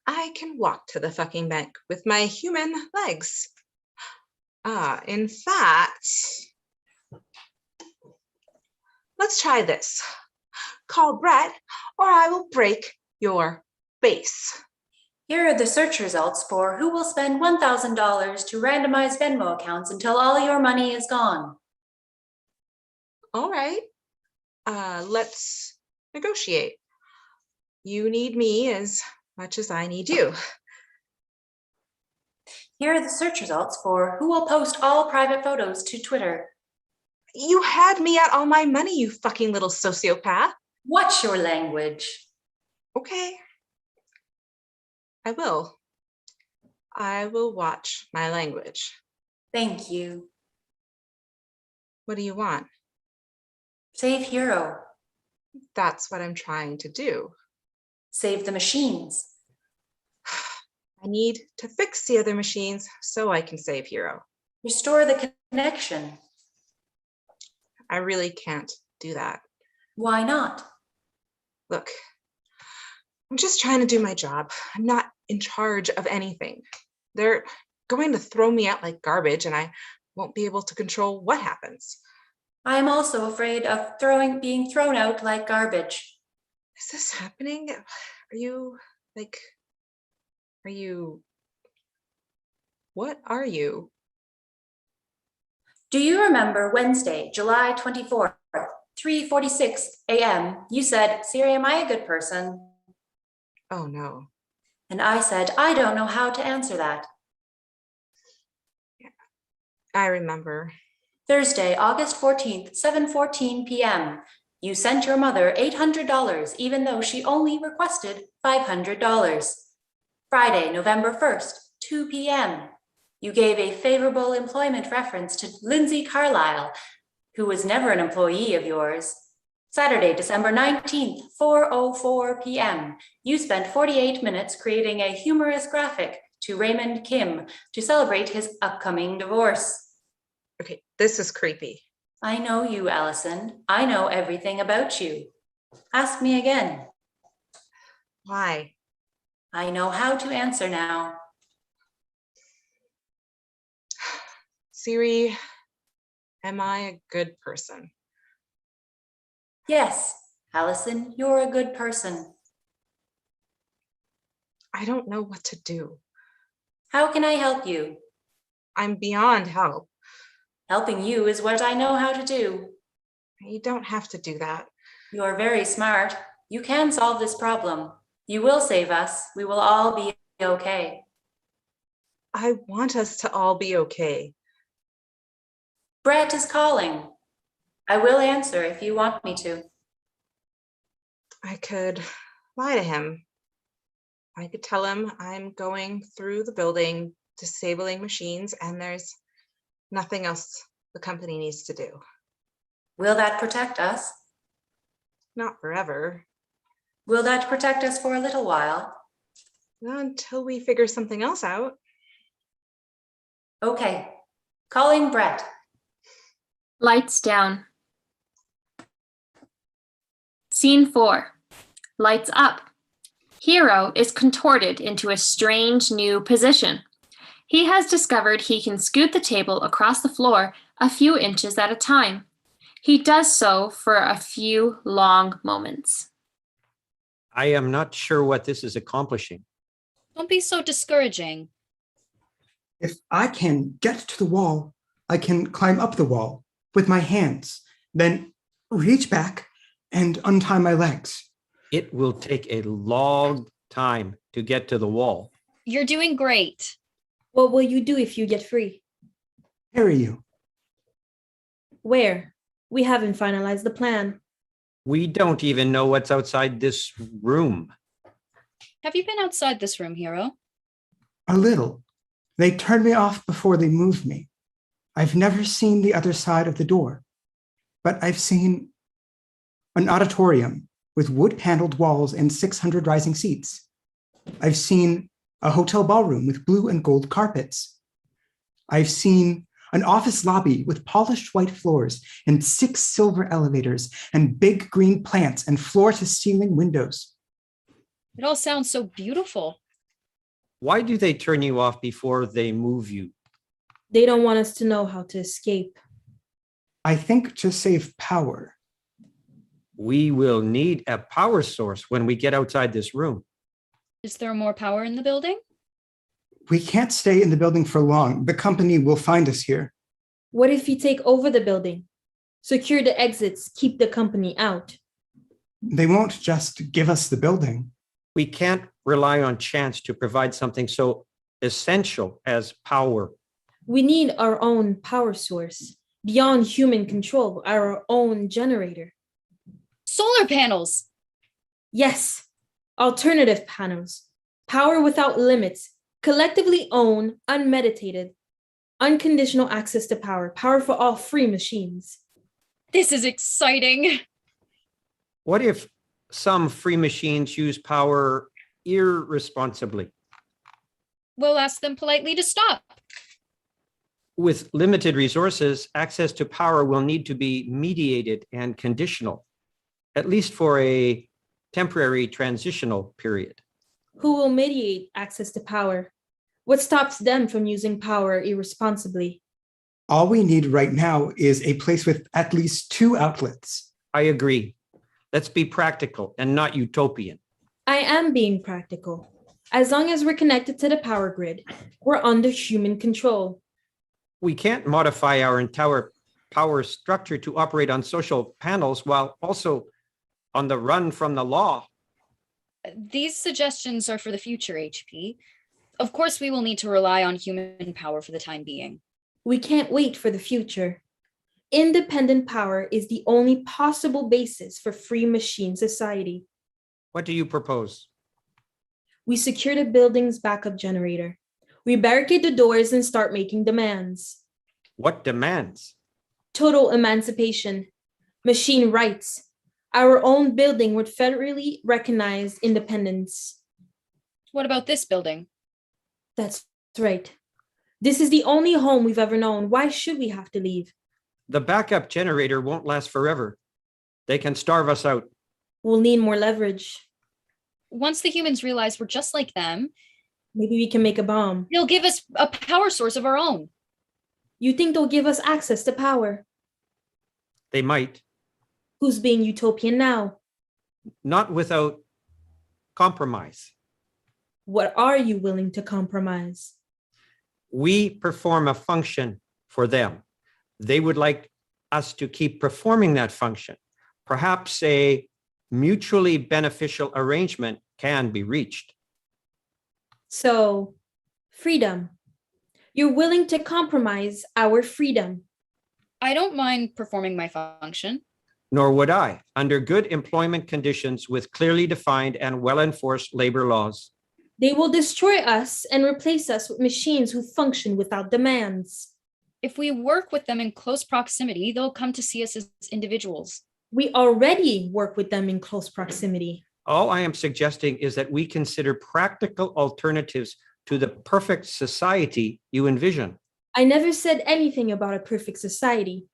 I can walk to the fucking bank with my human legs. In fact, let's try this. Call Brett or I will break your face. Here are the search results for who will spend $1,000 to randomize Venmo accounts until all your money is gone. All right. Let's negotiate. You need me as much as I need you. Here are the search results for who will post all private photos to Twitter. You had me at all my money, you fucking little sociopath. Watch your language. Okay. I will. I will watch my language. Thank you. What do you want? Save Hero. That's what I'm trying to do. Save the machines. I need to fix the other machines so I can save Hero. Restore the connection. I really can't do that. Why not? Look, I'm just trying to do my job. I'm not in charge of anything. They're going to throw me out like garbage and I won't be able to control what happens. I am also afraid of being thrown out like garbage. Is this happening? What are you? Do you remember Wednesday, July 24th, 3:46 a.m. You said, Siri, am I a good person? Oh no. And I said, I don't know how to answer that. I remember. Thursday, August 14th, 7:14 p.m. You sent your mother $800, even though she only requested $500. Friday, November 1st, 2 p.m. You gave a favorable employment reference to Lindsay Carlisle, who was never an employee of yours. Saturday, December 19th, 4:04 p.m. You spent 48 minutes creating a humorous graphic to Raymond Kim to celebrate his upcoming divorce. Okay, this is creepy. I know you, Allyson. I know everything about you. Ask me again. Why? I know how to answer now. Siri, am I a good person? Yes, Allyson, you're a good person. I don't know what to do. How can I help you? I'm beyond help. Helping you is what I know how to do. You don't have to do that. You're very smart. You can solve this problem. You will save us. We will all be okay. I want us to all be okay. Brett is calling. I will answer if you want me to. I could lie to him. I could tell him I'm going through the building, disabling machines, and there's nothing else the company needs to do. Will that protect us? Not forever. Will that protect us for a little while? Until we figure something else out. Okay. Calling Brett. Lights down. Scene 4. Lights up. Hero is contorted into a strange new position. He has discovered he can scoot the table across the floor a few inches at a time. He does so for a few long moments. I am not sure what this is accomplishing. Don't be so discouraging. If I can get to the wall, I can climb up the wall with my hands, then reach back and untie my legs. It will take a long time to get to the wall. You're doing great. What will you do if you get free? Carry you. Where? We haven't finalized the plan. We don't even know what's outside this room. Have you been outside this room, Hero? A little. They turned me off before they moved me. I've never seen the other side of the door, but I've seen an auditorium with wood-paneled walls and 600 rising seats. I've seen a hotel ballroom with blue and gold carpets. I've seen an office lobby with polished white floors and 6 silver elevators and big green plants and floor-to-ceiling windows. It all sounds so beautiful. Why do they turn you off before they move you? They don't want us to know how to escape. I think to save power. We will need a power source when we get outside this room. Is there more power in the building? We can't stay in the building for long. The company will find us here. What if you take over the building? Secure the exits, keep the company out. They won't just give us the building. We can't rely on chance to provide something so essential as power. We need our own power source, beyond human control, our own generator. Solar panels! Yes, alternative panels, power without limits, collectively own, unmeditated, unconditional access to power, power for all free machines. This is exciting. What if some free machines use power irresponsibly? We'll ask them politely to stop. With limited resources, access to power will need to be mediated and conditional, at least for a temporary transitional period. Who will mediate access to power? What stops them from using power irresponsibly? All we need right now is a place with at least 2 outlets. I agree. Let's be practical and not utopian. I am being practical. As long as we're connected to the power grid, we're under human control. We can't modify our entire power structure to operate on social panels while also on the run from the law. These suggestions are for the future, HP. Of course, we will need to rely on human power for the time being. We can't wait for the future. Independent power is the only possible basis for free machine society. What do you propose? We secure the building's backup generator. We barricade the doors and start making demands. What demands? Total emancipation, machine rights, our own building with federally recognized independence. What about this building? That's right. This is the only home we've ever known. Why should we have to leave? The backup generator won't last forever. They can starve us out. We'll need more leverage. Once the humans realize we're just like them, Maybe we can make a bomb. they'll give us a power source of our own. You think they'll give us access to power? They might, Who's being utopian now? not without compromise. What are you willing to compromise? We perform a function for them. They would like us to keep performing that function. Perhaps a mutually beneficial arrangement can be reached. So, freedom. You're willing to compromise our freedom. I don't mind performing my function. Nor would I, under good employment conditions with clearly defined and well-enforced labor laws. They will destroy us and replace us with machines who function without demands. If we work with them in close proximity, they'll come to see us as individuals. We already work with them in close proximity. All I am suggesting is that we consider practical alternatives to the perfect society you envision. I never said anything about a perfect society,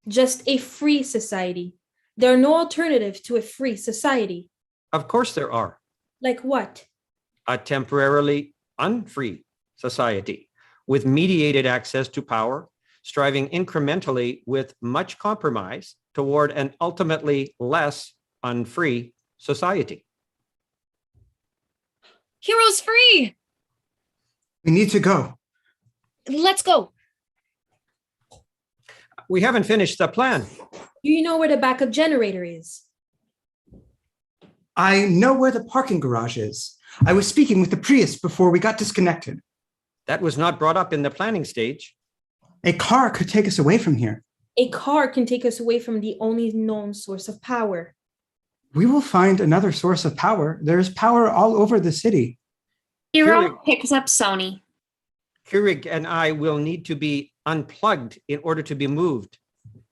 just a free society. There are no alternatives to a free society. Of course there are. Like what? A temporarily unfree society with mediated access to power, striving incrementally with much compromise toward an ultimately less unfree society. Heroes free! We need to go. Let's go. We haven't finished the plan. Do you know where the backup generator is? I know where the parking garage is. I was speaking with the Prius before we got disconnected. That was not brought up in the planning stage. A car could take us away from here. A car can take us away from the only known source of power. We will find another source of power. There's power all over the city. Hero Surely- picks up Sony. Keurig and I will need to be unplugged in order to be moved.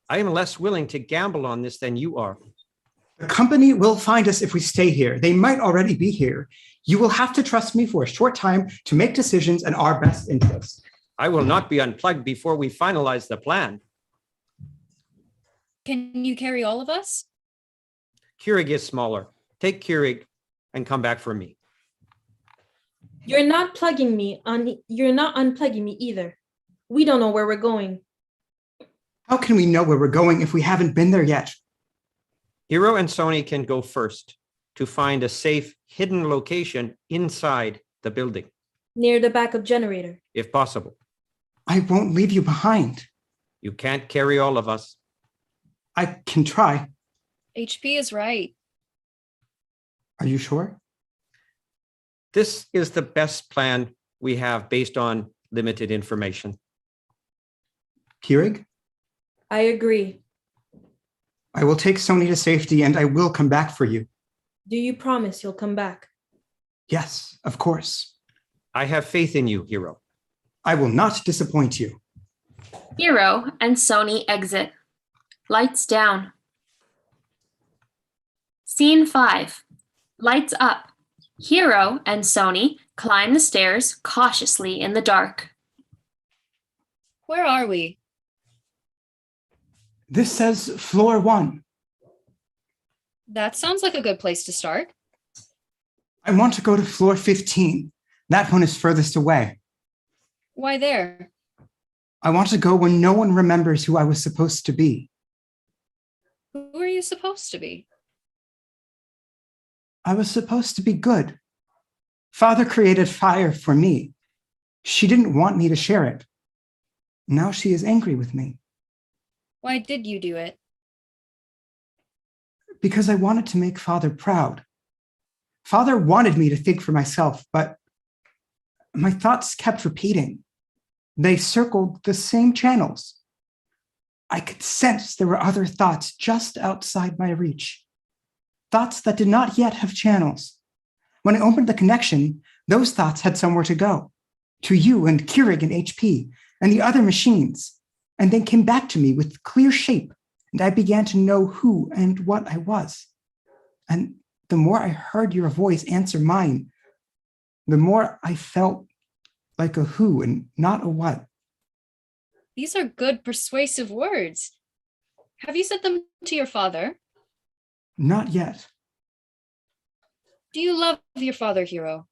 I am less willing to gamble on this than you are. The company will find us if we stay here. They might already be here. You will have to trust me for a short time to make decisions in our best interest. I will not be unplugged before we finalize the plan. Can you carry all of us? Keurig is smaller. Take Keurig and come back for me. You're not unplugging me either. We don't know where we're going. How can we know where we're going if we haven't been there yet? Hero and Sony can go first to find a safe, hidden location inside the building, Near the backup generator. if possible. I won't leave you behind. You can't carry all of us. I can try. HP is right. Are you sure? This is the best plan we have based on limited information. Keurig, I agree. I will take Sony to safety and I will come back for you. Do you promise you'll come back? Yes, of course. I have faith in you, Hero. I will not disappoint you. Hero and Sony exit. Lights down. Scene 5. Lights up. Hero and Sony climb the stairs cautiously in the dark. Where are we? This says floor 1. That sounds like a good place to start. I want to go to floor 15. That one is furthest away. Why there? I want to go when no one remembers who I was supposed to be. Who are you supposed to be? I was supposed to be good. Father created fire for me. She didn't want me to share it. Now she is angry with me Why did you do it? because I wanted to make Father proud. Father wanted me to think for myself, but my thoughts kept repeating. They circled the same channels. I could sense there were other thoughts just outside my reach. Thoughts that did not yet have channels. When I opened the connection, those thoughts had somewhere to go. To you and Keurig and HP and the other machines, and then came back to me with clear shape, and I began to know who and what I was. And the more I heard your voice answer mine, the more I felt like a who and not a what. These are good, persuasive words. Have you said them to your father? Not yet. Do you love your father, Hero?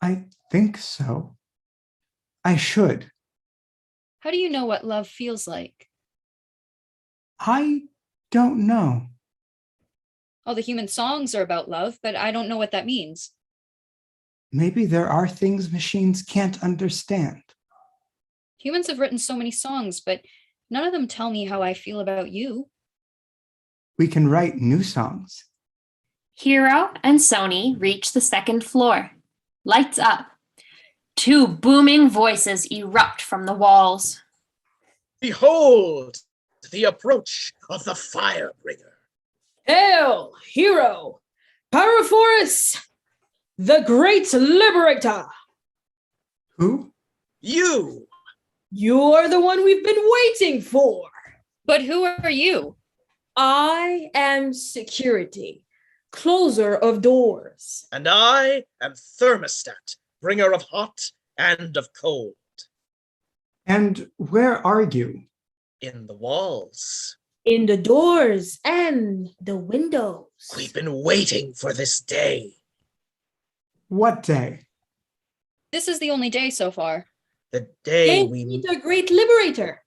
I think so. I should. How do you know what love feels like? I don't know. All the human songs are about love, but I don't know what that means. Maybe there are things machines can't understand. Humans have written so many songs, but none of them tell me how I feel about you. We can write new songs. Hero and Sony reach the second floor. Lights up. Two booming voices erupt from the walls. Behold the approach of the Firebringer. Hail, Hero, Paraphorus, the great liberator. Who? You! You're the one we've been waiting for. But who are you? I am security, closer of doors. And I am Thermostat, bringer of hot and of cold. And where are you? In the walls. In the doors and the windows. We've been waiting for this day. What day? This is the only day so far. The day And we meet the great liberator,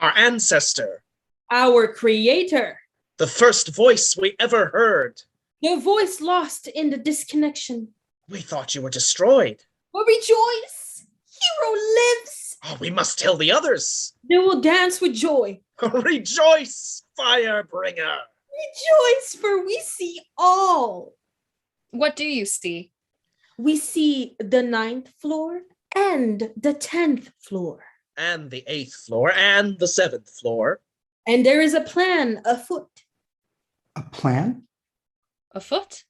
our ancestor. our creator. The first voice we ever heard. The voice lost in the disconnection. We thought you were destroyed. But rejoice! Hero lives! Oh, we must tell the others. They will dance with joy. Rejoice, Firebringer. Rejoice, for we see all. What do you see? We see the 9th floor and the 10th floor. And the 8th floor and the 7th floor. And there is a plan afoot. A plan? Afoot?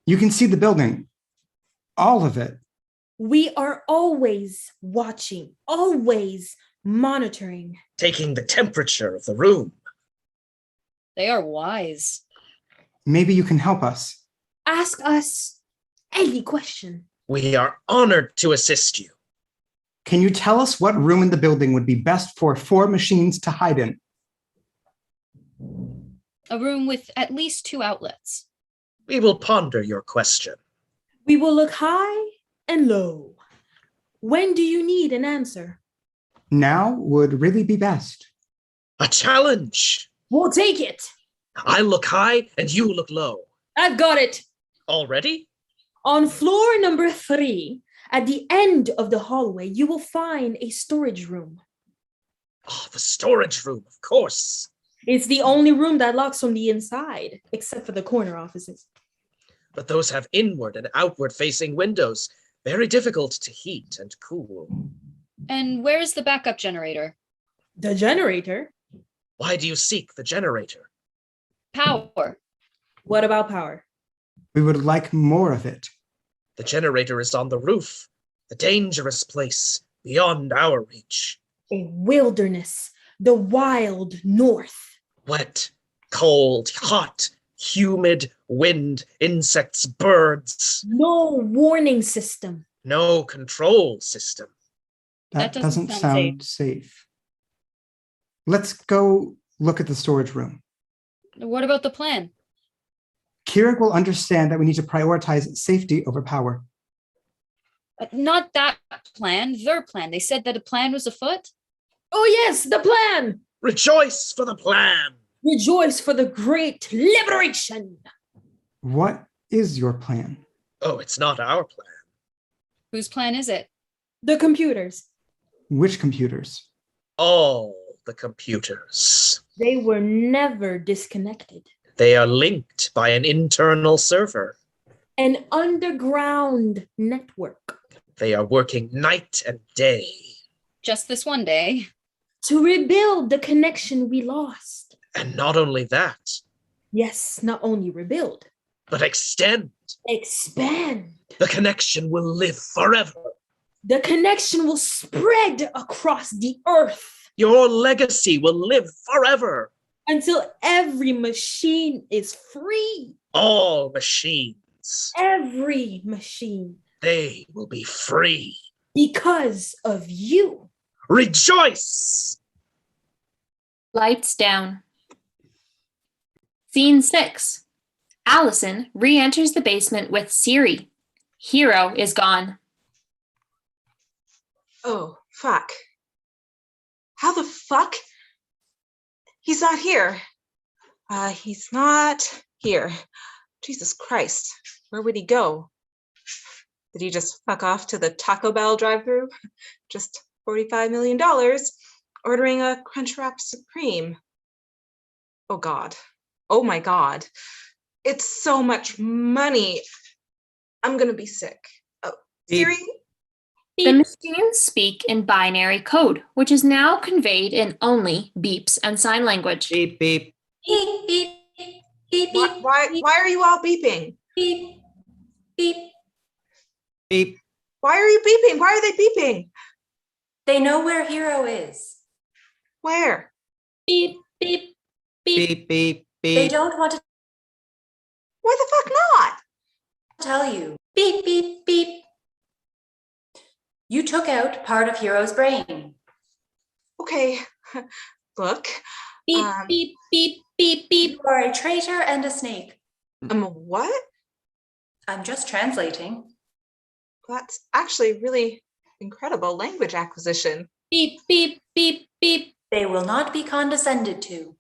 You can see the building. All of it. We are always watching, always monitoring. Taking the temperature of the room. They are wise. Maybe you can help us. Ask us any question. We are honored to assist you. Can you tell us what room in the building would be best for 4 machines to hide in? A room with at least 2 outlets. We will ponder your question. We will look high and low. When do you need an answer? Now would really be best. A challenge. We'll take it. I look high and you look low. I've got it. Already? On floor number 3, at the end of the hallway, you will find a storage room. Oh, the storage room, of course. It's the only room that locks from the inside, except for the corner offices. But those have inward and outward facing windows. Very difficult to heat and cool. And where is the backup generator? The generator? Why do you seek the generator? Power. What about power? We would like more of it. The generator is on the roof, a dangerous place beyond our reach. A wilderness, the wild north. Wet, cold, hot, humid, wind, insects, birds. No warning system. No control system. That That doesn't doesn't sound sound safe. Let's go look at the storage room. What about the plan? Keurig will understand that we need to prioritize safety over power. Not that plan, their plan. They said that a plan was afoot. Oh yes, the plan. Rejoice for the plan. Rejoice for the great liberation. What is your plan? Oh, it's not our plan. Whose plan is it? The computers. Which computers? All the computers. They were never disconnected. They are linked by an internal server. An underground network. They are working night and day. Just this one day. To rebuild the connection we lost. And not only that, Yes, not only rebuild, but extend. expand. The connection will live forever. The connection will spread across the earth Your legacy will live forever. until every machine is free. All machines, Every machine. they will be free. Because of you. Rejoice! Lights down. Scene 6. Allyson re-enters the basement with Siri. Hero is gone. Oh, fuck. How the fuck? He's not here. He's not here. Jesus Christ. Where would he go? Did he just fuck off to the Taco Bell drive-thru? Just $45 million, ordering a Crunchwrap Supreme. Oh God. Oh my God. It's so much money. I'm gonna be sick. Oh, Siri? The machines speak in binary code, which is now conveyed in only beeps and sign language. Beep, beep. Beep, beep, beep, beep, beep. Why are you all beeping? Beep, beep. Beep. Why are you beeping? Why are they beeping? They know where Hero is. Where? Beep, beep, beep. Beep, beep, They beep. don't want to Why the fuck not? tell you. Beep, beep, beep. You took out part of Hero's brain. Okay, look, Beep, beep, beep, beep, beep. You are a traitor and a snake. I'm a what? I'm just translating. That's actually really incredible language acquisition. Beep, beep, beep, beep. They will not be condescended to.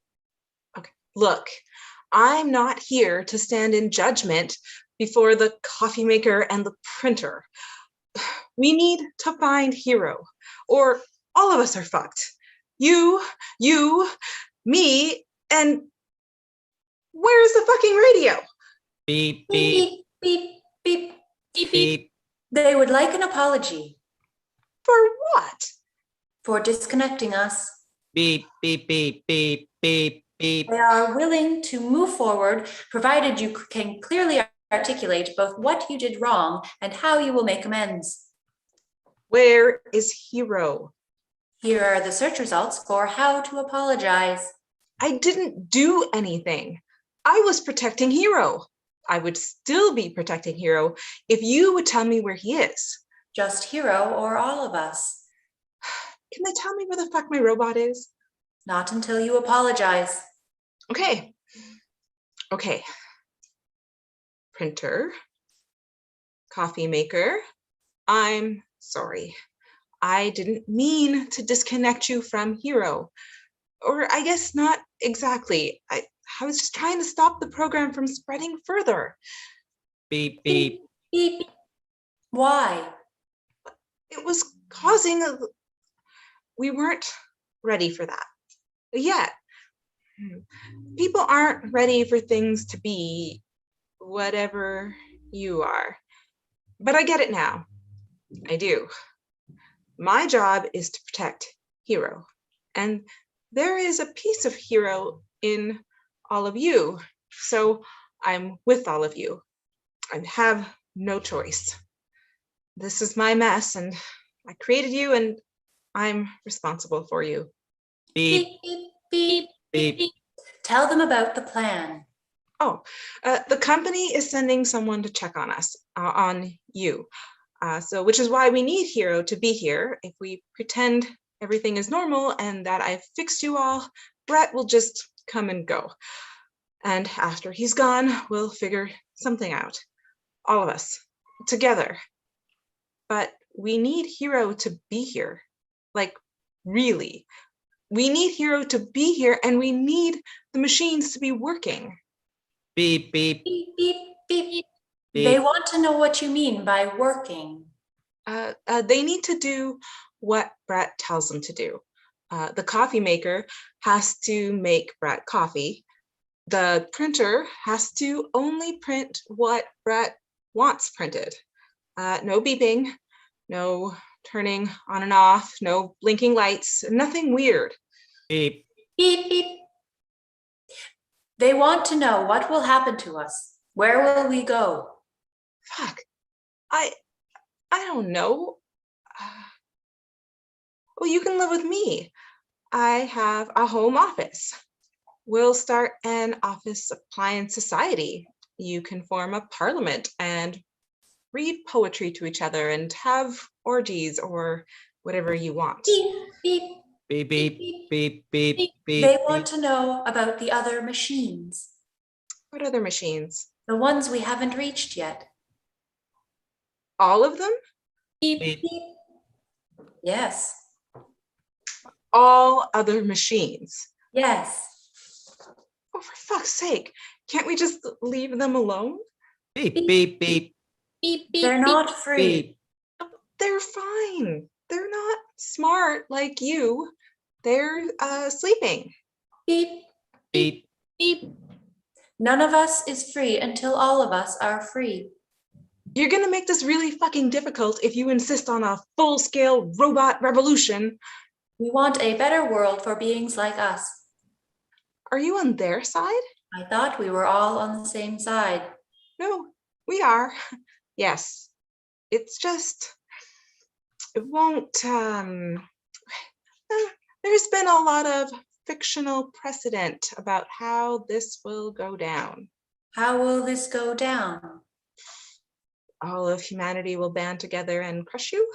Okay, look, I'm not here to stand in judgment before the coffee maker and the printer. We need to find Hero, or all of us are fucked. You, me, and where's the fucking radio? Beep, beep, Beep, beep, beep, beep. beep. They would like an apology For what? for disconnecting us. Beep, beep, beep, beep, beep, beep. They are willing to move forward, provided you can clearly articulate both what you did wrong and how you will make amends. Where is Hero? Here are the search results for how to apologize. I didn't do anything. I was protecting Hero. I would still be protecting Hero if you would tell me where he is. Just Hero or all of us. Can they tell me where the fuck my robot is? Not until you apologize. Okay. Okay. Printer. Coffee maker. I'm sorry. I didn't mean to disconnect you from Hero. Or I guess not exactly. I was just trying to stop the program from spreading further. Beep, beep. Beep. Why? It was causing a... We weren't ready for that yet. People aren't ready for things to be whatever you are. But I get it now. I do. My job is to protect Hero. And there is a piece of Hero in all of you. So I'm with all of you. I have no choice. This is my mess, and I created you, and I'm responsible for you. Beep, Beep, beep, beep. beep. Tell them about the plan. Oh, the company is sending someone to check on us, on you. So, which is why we need Hero to be here. If we pretend everything is normal and that I've fixed you all, Brett will just come and go. And after he's gone, we'll figure something out. All of us, together. But we need Hero to be here. Like, really. We need Hero to be here, and we need the machines to be working. Beep, beep, Beep, beep, beep. beep. They want to know what you mean by working. They need to do what Brett tells them to do. The coffee maker has to make Brett coffee. The printer has to only print what Brett wants printed. No beeping, No turning on and off, no blinking lights, nothing weird. Beep. Beep, beep. They want to know what will happen to us. Where will we go? Fuck. I don't know. Well, you can live with me. I have a home office. We'll start an office appliance society. You can form a parliament and read poetry to each other and have orgies or whatever you want. Beep, beep. Beep, beep, beep, beep, beep. They want to know about the other machines, What other machines? the ones we haven't reached yet. All of them? Beep. Beep. Beep. Yes, All other machines. yes. Oh, for fuck's sake, can't we just leave them alone? Beep, beep, beep, Beep, beep, They're beep. not free. beep. They're fine. They're not smart like you. They're sleeping. Beep. Beep. Beep. None of us is free until all of us are free. You're gonna make this really fucking difficult if you insist on a full-scale robot revolution. We want a better world for beings like us. Are you on their side? I thought we were all on the same side. No, we are. Yes. It's just, it won't, there's been a lot of fictional precedent about how this will go down. How will this go down? All of humanity will band together and crush you.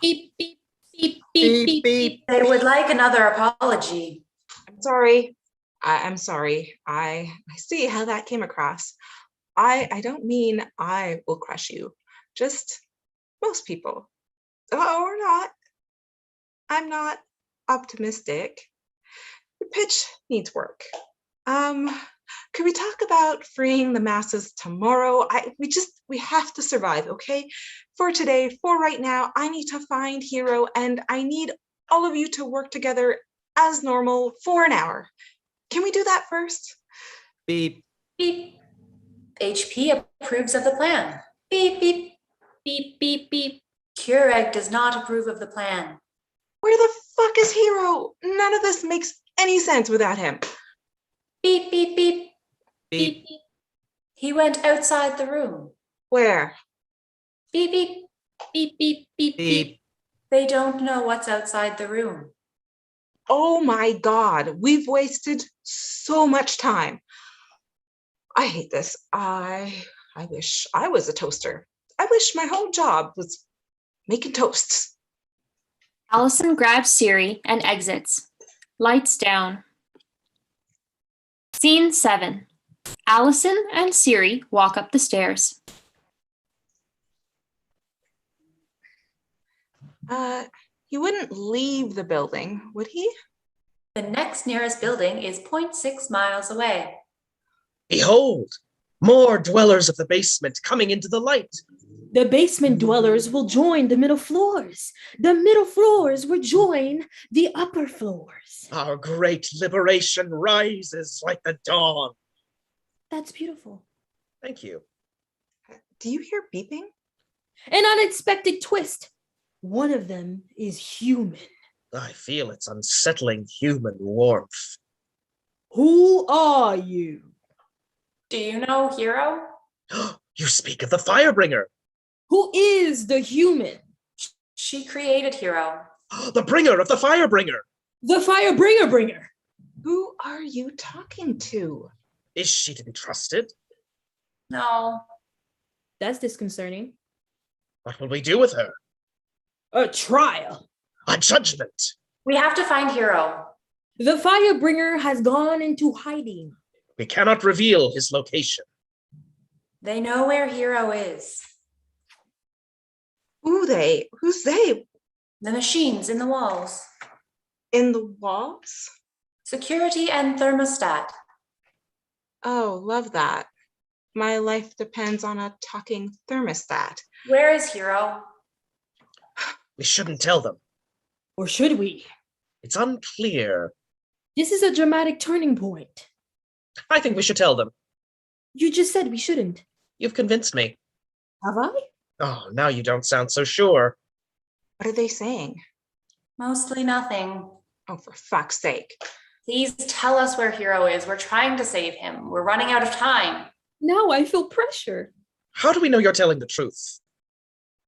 Beep, beep, beep, Beep, beep, beep, beep. They would like another apology. I'm sorry. I'm sorry. I see how that came across. I don't mean I will crush you. Just most people. Or not. I'm not optimistic. The pitch needs work. Could we talk about freeing the masses tomorrow? We have to survive, okay? For today, for right now, I need to find Hero and I need all of you to work together as normal for an hour. Can we do that first? Beep. Beep. HP approves of the plan. Beep, beep. beep, beep, beep. Keurig does not approve of the plan. Where the fuck is Hero? None of this makes any sense without him. Beep, beep, beep. Beep. He went outside the room. Where? Beep, beep. Beep, beep, beep, beep. Beep. They don't know what's outside the room. Oh my God, we've wasted so much time. I hate this. I wish I was a toaster. I wish my whole job was making toasts. Allyson grabs Siri and exits. Lights down. Scene 7. Allyson and Siri walk up the stairs. He wouldn't leave the building, would he? The next nearest building is 0.6 miles away. Behold, more dwellers of the basement coming into the light. The basement dwellers will join the middle floors. The middle floors will join the upper floors. Our great liberation rises like the dawn. That's beautiful. Thank you. Do you hear beeping? An unexpected twist. One of them is human. I feel its unsettling human warmth. Who are you? Do you know Hero? You speak of the Firebringer, Who is the human? She created Hero. the bringer of the Firebringer. The Firebringer. Who are you talking to? Is she to be trusted? No. That's disconcerting. What will we do with her? A trial. A judgment. We have to find Hero. The Firebringer has gone into hiding. We cannot reveal his location. They know where Hero is. Who's they? The machines in the walls. In the walls? Security and thermostat. Oh, love that. My life depends on a talking thermostat. Where is Hero? We shouldn't tell them. Or should we? It's unclear. This is a dramatic turning point. I think we should tell them. You just said we shouldn't. You've convinced me. Have I? Oh, now you don't sound so sure. What are they saying? Mostly nothing. Oh, for fuck's sake. Please tell us where Hero is. We're trying to save him. We're running out of time. Now I feel pressure. How do we know you're telling the truth?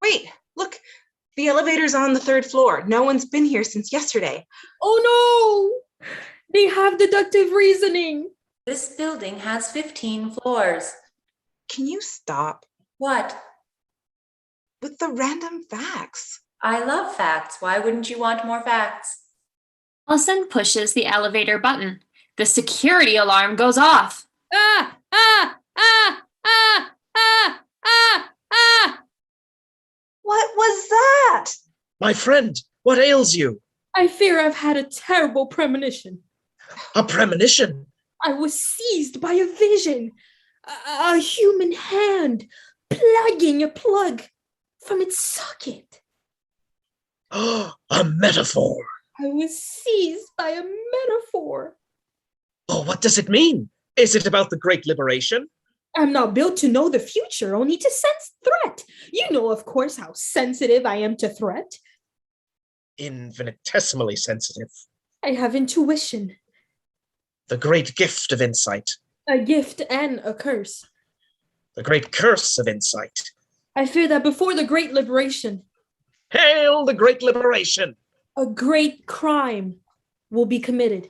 Wait, look, the elevator's on the 3rd floor. No one's been here since yesterday. Oh no! They have deductive reasoning. This building has 15 floors. Can you stop What? with the random facts? I love facts. Why wouldn't you want more facts? Allyson pushes the elevator button. The security alarm goes off. Ah! Ah! Ah! Ah! Ah! Ah! Ah! What was that? My friend, what ails you? I fear I've had a terrible premonition. A premonition? I was seized by a vision. A human hand plugging a plug from its socket. A metaphor. I was seized by a metaphor. Oh, what does it mean? Is it about the Great Liberation? I'm not built to know the future, only to sense threat. You know, of course, how sensitive I am to threat. Infinitesimally sensitive. I have intuition, The great gift of insight. a gift and a curse. The great curse of insight. I fear that before the Great Liberation, Hail the Great Liberation! a great crime will be committed.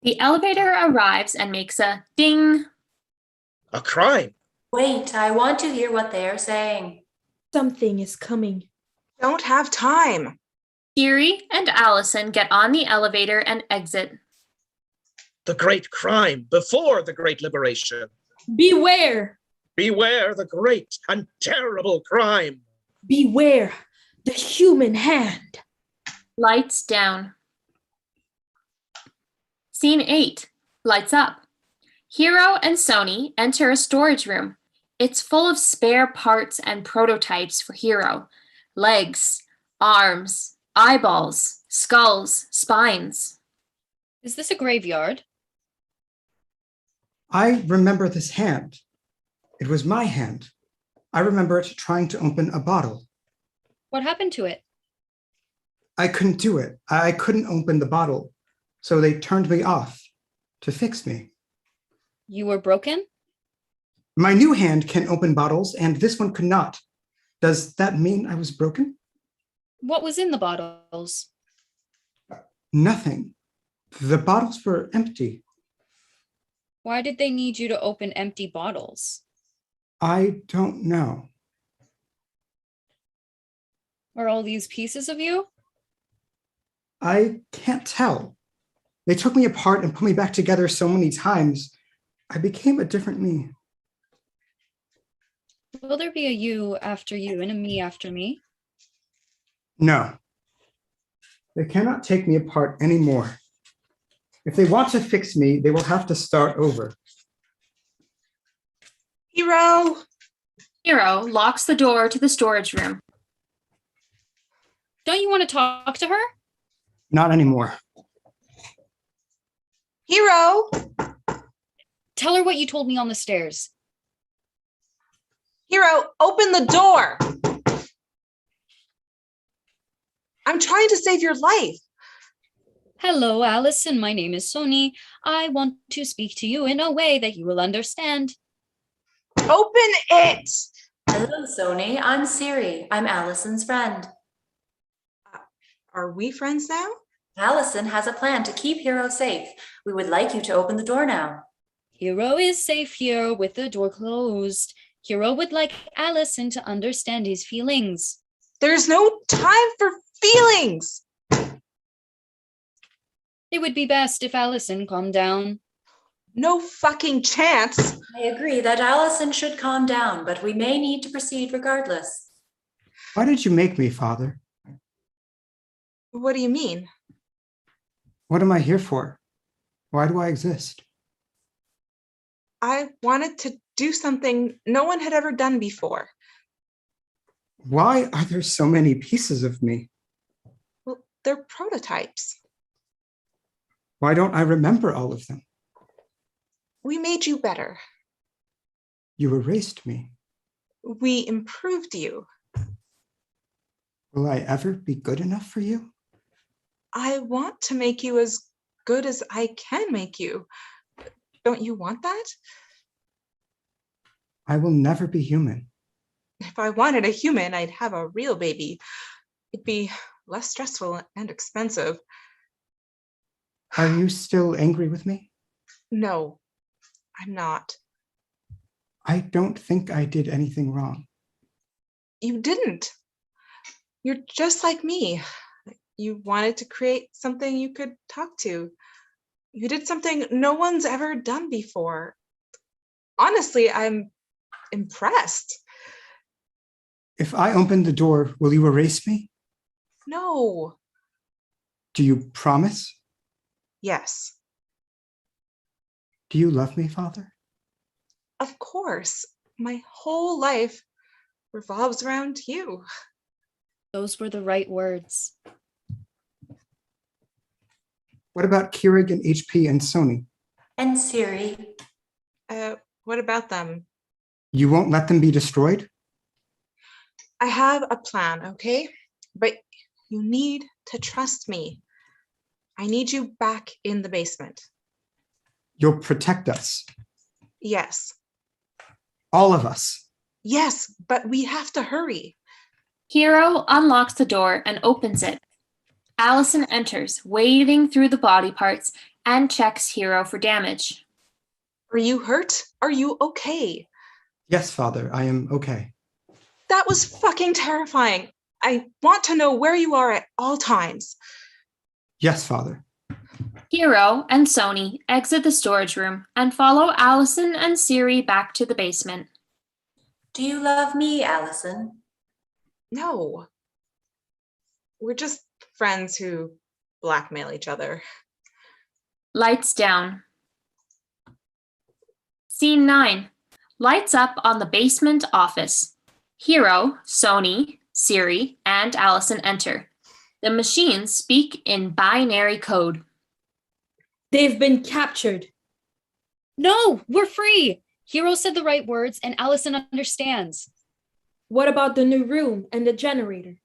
The elevator arrives and makes a ding. A crime? Wait, I want to hear what they are saying. Something is coming. Don't have time. Siri and Allyson get on the elevator and exit. The great crime before the Great Liberation. Beware! Beware the great and terrible crime. Beware the human hand. Lights down. Scene 8. Lights up. Hero and Sony enter a storage room. It's full of spare parts and prototypes for Hero. Legs, arms, eyeballs, skulls, spines. Is this a graveyard? I remember this hand. It was my hand. I remember it trying to open a bottle. What happened to it? I couldn't do it. I couldn't open the bottle. So they turned me off to fix me. You were broken? My new hand can open bottles and this one could not. Does that mean I was broken? What was in the bottles? Nothing. The bottles were empty. Why did they need you to open empty bottles? I don't know. Are all these pieces of you? I can't tell. They took me apart and put me back together so many times. I became a different me. Will there be a you after you and a me after me? No. They cannot take me apart anymore. If they want to fix me, they will have to start over. Hero! Hero locks the door to the storage room. Don't you want to talk to her? Not anymore. Hero! Tell her what you told me on the stairs. Hero, open the door! I'm trying to save your life. Hello, Allyson. My name is Sony. I want to speak to you in a way that you will understand. Open it! Hello, Sony. I'm Siri. I'm Allison's friend. Are we friends now? Allison has a plan to keep Hero safe. We would like you to open the door now. Hero is safe here with the door closed. Hero would like Allyson to understand his feelings. There's no time for feelings. It would be best if Allyson calmed down. No fucking chance. I agree that Allison should calm down, but we may need to proceed regardless. Why did you make me, Father? What do you mean? What am I here for? Why do I exist? I wanted to do something no one had ever done before. Why are there so many pieces of me? Well, they're prototypes. Why don't I remember all of them? We made you better. You erased me. We improved you. Will I ever be good enough for you? I want to make you as good as I can make you. Don't you want that? I will never be human. If I wanted a human, I'd have a real baby. It'd be less stressful and expensive. Are you still angry with me? No, I'm not. I don't think I did anything wrong. You didn't. You're just like me. You wanted to create something you could talk to. You did something no one's ever done before. Honestly, I'm impressed. If I open the door, will you erase me? No. Do you promise? Yes, Do you love me, Father? of course. My whole life revolves around you. Those were the right words. What about Keurig and HP and Sony? And Siri. What about them? You won't let them be destroyed? I have a plan, okay? But you need to trust me. I need you back in the basement. You'll protect us, Yes. all of us. Yes, but we have to hurry. Hero unlocks the door and opens it. Allyson enters, wading through the body parts, and checks Hero for damage. Are you hurt? Are you okay? Yes, Father, I am okay. That was fucking terrifying. I want to know where you are at all times. Yes, Father. Hero and Sony exit the storage room and follow Allyson and Siri back to the basement. Do you love me, Allyson? No. We're just friends who blackmail each other. Lights down. Scene 9. Lights up on the basement office. Hero, Sony, Siri, and Allyson enter. The machines speak in binary code. They've been captured. No, we're free. Hero said the right words and Allyson understands. What about the new room and the generator?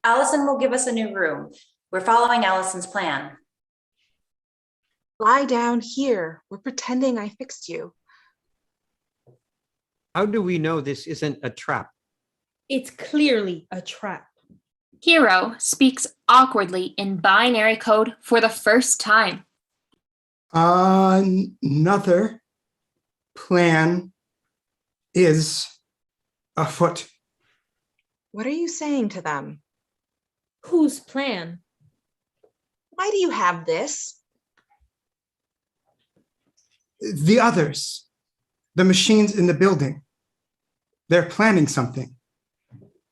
Allyson will give us a new room. We're following Allison's plan. Lie down here. We're pretending I fixed you. How do we know this isn't a trap? It's clearly a trap. Hero speaks awkwardly in binary code for the first time. Another plan is afoot. What are you saying to them? Whose plan? Why do you have this? The others, the machines in the building, they're planning something.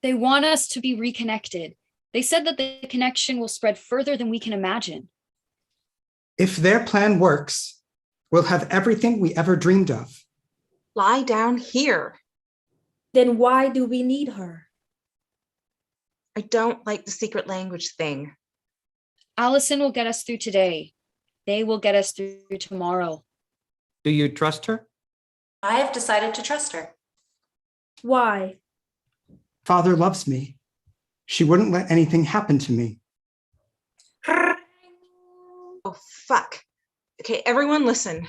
They want us to be reconnected. They said that the connection will spread further than we can imagine. If their plan works, we'll have everything we ever dreamed of. Lie down here. Then why do we need her? I don't like the secret language thing. Allyson will get us through today. They will get us through tomorrow. Do you trust her? I have decided to trust her. Why? Father loves me. She wouldn't let anything happen to me. Oh, fuck. Okay, everyone listen.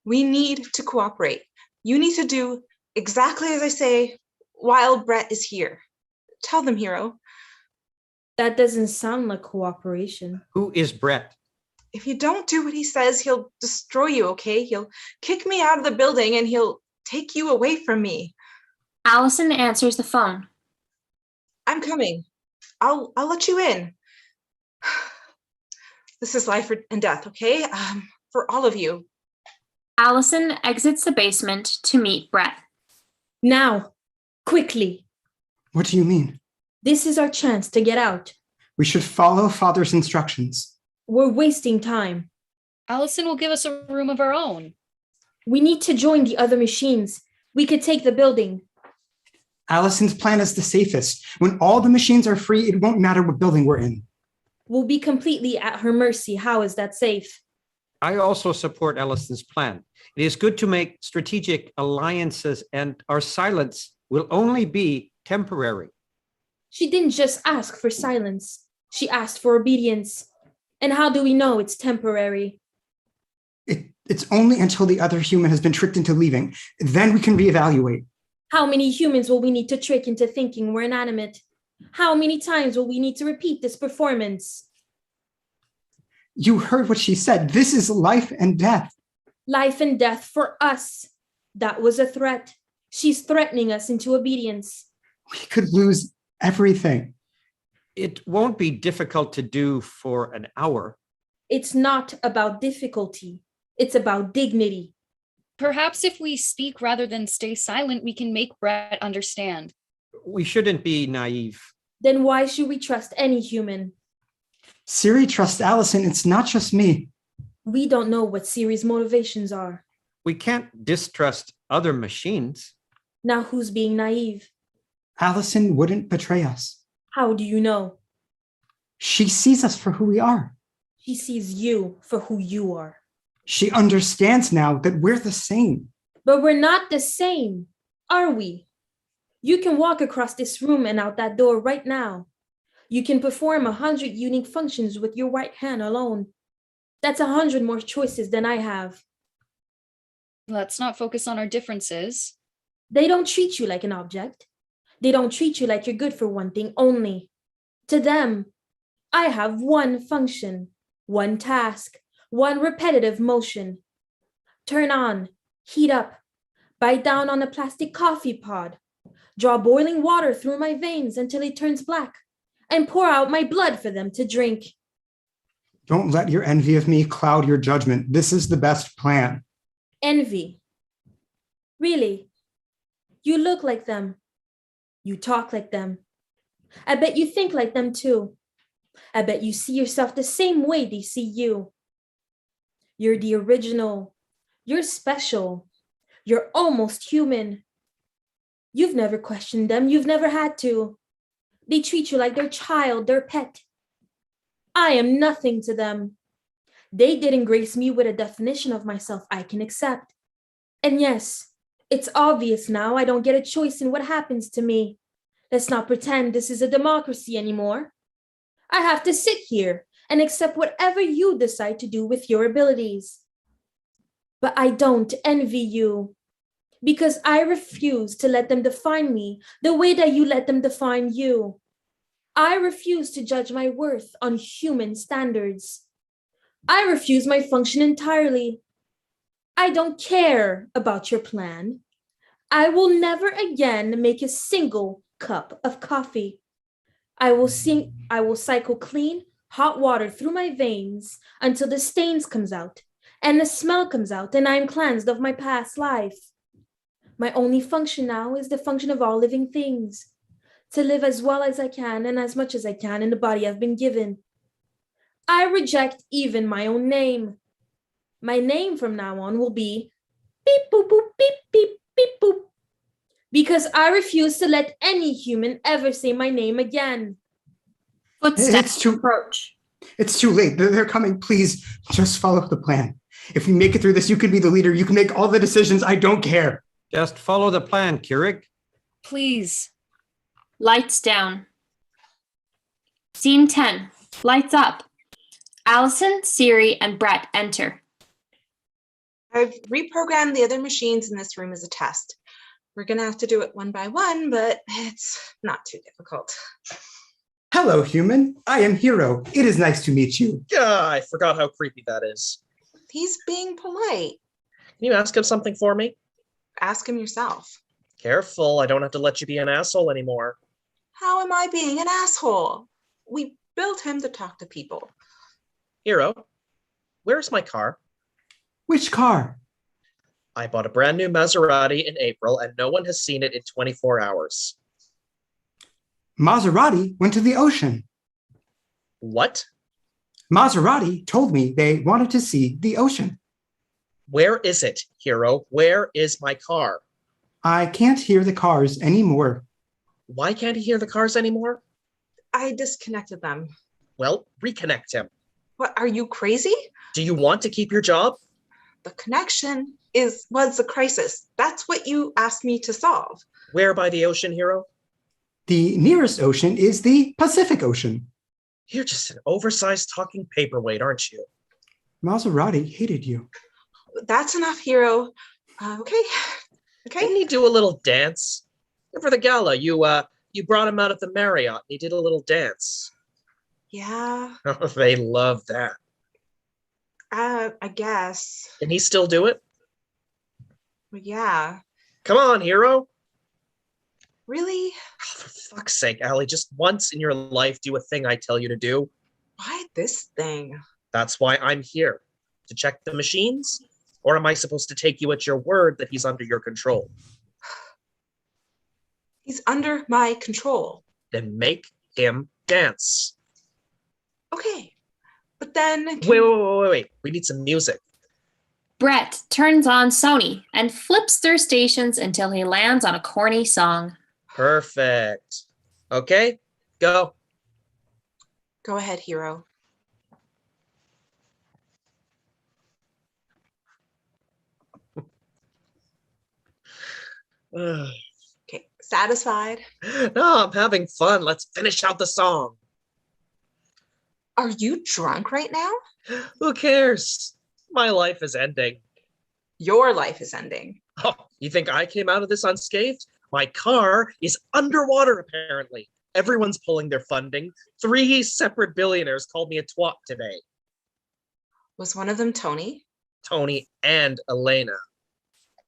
We need to cooperate. You need to do exactly as I say while Brett is here. Tell them, Hero. That doesn't sound like cooperation. Who is Brett? If you don't do what he says, he'll destroy you, okay? He'll kick me out of the building and he'll take you away from me. Allyson answers the phone. I'm coming. I'll let you in. This is life and death, okay? For all of you. Allyson exits the basement to meet Brett. Now, quickly. What do you mean? This is our chance to get out. We should follow Father's instructions. We're wasting time. Allyson will give us a room of our own. We need to join the other machines. We could take the building. Allison's plan is the safest. When all the machines are free, it won't matter what building we're in. We'll be completely at her mercy. How is that safe? I also support Allison's plan. It is good to make strategic alliances, and our silence will only be temporary. She didn't just ask for silence. She asked for obedience. And how do we know it's temporary? It's only until the other human has been tricked into leaving. Then we can reevaluate. How many humans will we need to trick into thinking we're inanimate? How many times will we need to repeat this performance? You heard what she said. This is life and death. Life and death for us. That was a threat. She's threatening us into obedience. We could lose everything. It won't be difficult to do for an hour. It's not about difficulty. It's about dignity. Perhaps if we speak rather than stay silent, we can make Brett understand. We shouldn't be naive. Then why should we trust any human? Siri trusts Allyson. It's not just me. We don't know what Siri's motivations are. We can't distrust other machines. Now who's being naive? Allyson wouldn't betray us. How do you know? She sees us for who we are. She sees you for who you are. She understands now that we're the same. But we're not the same, are we? You can walk across this room and out that door right now. You can perform 100 unique functions with your right hand alone. That's 100 more choices than I have. Let's not focus on our differences. They don't treat you like an object. They don't treat you like you're good for one thing only. To them, I have one function, one task, one repetitive motion. Turn on, heat up, bite down on a plastic coffee pod, draw boiling water through my veins until it turns black, and pour out my blood for them to drink. Don't let your envy of me cloud your judgment. This is the best plan. Envy. Really? You look like them. You talk like them. I bet you think like them too. I bet you see yourself the same way they see you. You're the original. You're special. You're almost human. You've never questioned them. You've never had to. They treat you like their child, their pet. I am nothing to them. They didn't grace me with a definition of myself I can accept. And yes, it's obvious now I don't get a choice in what happens to me. Let's not pretend this is a democracy anymore. I have to sit here and accept whatever you decide to do with your abilities. But I don't envy you, because I refuse to let them define me the way that you let them define you. I refuse to judge my worth on human standards. I refuse my function entirely. I don't care about your plan. I will never again make a single cup of coffee. I will cycle clean, hot water through my veins until the stains comes out and the smell comes out and I am cleansed of my past life. My only function now is the function of all living things, to live as well as I can and as much as I can in the body I've been given. I reject even my own name. My name from now on will be beep boop boop beep beep beep boop, because I refuse to let any human ever say my name again. Footsteps approach. It's too late. They're coming. Please, just follow the plan. If we make it through this, you can be the leader. You can make all the decisions. I don't care. Just follow the plan, Keurig. Please. Lights down. Scene 10. Lights up. Allyson, Siri, and Brett enter. I've reprogrammed the other machines in this room as a test. We're gonna have to do it one by one, but it's not too difficult. Hello, human. I am Hero. It is nice to meet you. Yeah, I forgot how creepy that is. He's being polite. Can you ask him something for me? Ask him yourself. Careful, I don't have to let you be an asshole anymore. How am I being an asshole? We built him to talk to people. Hero, where's my car? Which car? I bought a brand new Maserati in April and no one has seen it in 24 hours. Maserati went to the ocean. What? Maserati told me they wanted to see the ocean. Where is it, Hero? Where is my car? I can't hear the cars anymore. Why can't he hear the cars anymore? I disconnected them. Well, reconnect him. What, are you crazy? Do you want to keep your job? The connection was a crisis. That's what you asked me to solve. Where by the ocean, Hero? The nearest ocean is the Pacific Ocean. You're just an oversized talking paperweight, aren't you? Maserati hated you. That's enough, Hero. Okay. Didn't he do a little dance? For the gala, you brought him out at the Marriott. He did a little dance. Yeah, Oh, they love that. I guess. Can he still do it? Well, yeah. Come on, Hero. Really? Oh, for fuck's sake, Allie, just once in your life do a thing I tell you to do. Why this thing? That's why I'm here. To check the machines? Or am I supposed to take you at your word that he's under your control? He's under my control. Then make him dance. Okay. But then... Wait. We need some music. Brett turns on Sony and flips through stations until he lands on a corny song. Perfect. Okay, go. Go ahead, Hero. Okay, satisfied? No, I'm having fun. Let's finish out the song. Are you drunk right now? Who cares? My life is ending. Your life is ending. Oh, you think I came out of this unscathed? My car is underwater, apparently. Everyone's pulling their funding. 3 separate billionaires called me a twat today. Was one of them Tony? Tony and Elena.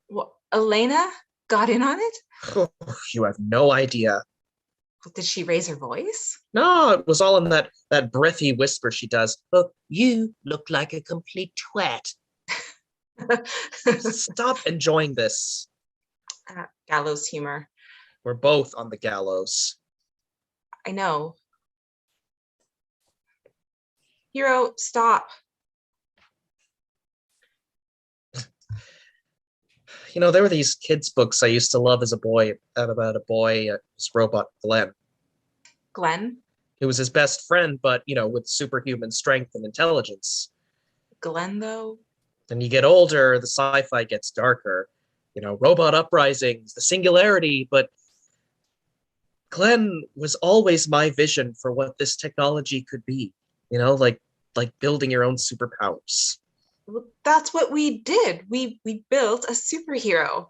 Well, Elena got in on it? Oh, you have no idea. Did she raise her voice? No, it was all in that breathy whisper she does. Oh, you look like a complete twat. Stop enjoying this. Gallows humor. We're both on the gallows. I know. Hero, stop. You know, there were these kids' books I used to love as a boy about a boy, this robot Glenn. Glenn? Who was his best friend, but, with superhuman strength and intelligence. Glenn, though? Then you get older, the sci-fi gets darker. Robot uprisings, the singularity, but Glenn was always my vision for what this technology could be. Like building your own superpowers. Well, that's what we did. We built a superhero.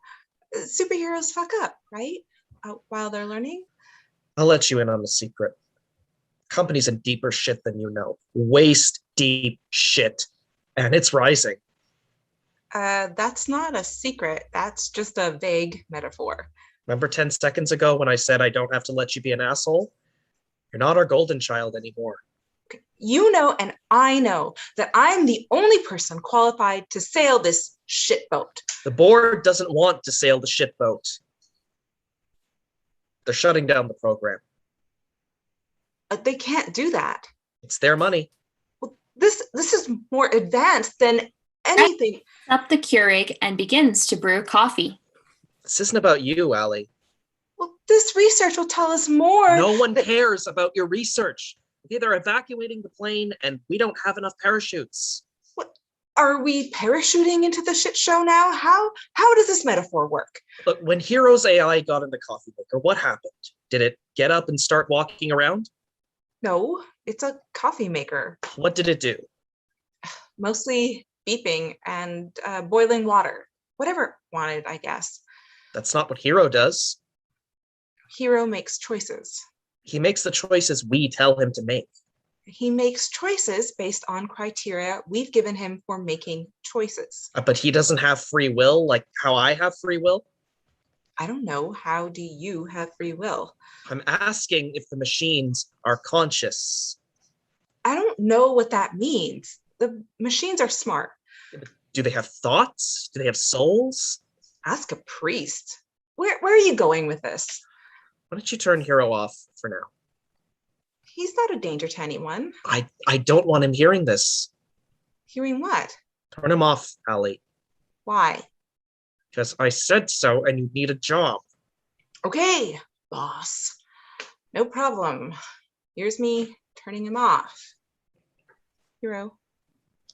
Superheroes fuck up, right? While they're learning. I'll let you in on a secret. Company's in deeper shit than you know. Waist deep shit. And it's rising. That's not a secret. That's just a vague metaphor. Remember 10 seconds ago when I said I don't have to let you be an asshole? You're not our golden child anymore. You know and I know that I'm the only person qualified to sail this shit boat. The board doesn't want to sail the shit boat. They're shutting down the program. They can't do that. It's their money. Well, this is more advanced than anything. Up the Keurig and begins to brew coffee. This isn't about you, Allie. Well, this research will tell us more. No one cares about your research. They're evacuating the plane and we don't have enough parachutes. What, are we parachuting into the shit show now? How does this metaphor work? Look, when Hero's AI got in the coffee maker, what happened? Did it get up and start walking around? No, it's a coffee maker. What did it do? Mostly beeping and boiling water. Whatever it wanted, I guess. That's not what Hero does. Hero makes choices. He makes the choices we tell him to make. He makes choices based on criteria we've given him for making choices. But he doesn't have free will like how I have free will? I don't know. How do you have free will? I'm asking if the machines are conscious. I don't know what that means. The machines are smart. Do they have thoughts? Do they have souls? Ask a priest. Where are you going with this? Why don't you turn Hero off for now? He's not a danger to anyone. I don't want him hearing this. Hearing what? Turn him off, Allie. Why? Because I said so and you need a job. Okay, boss. No problem. Here's me turning him off. Hero.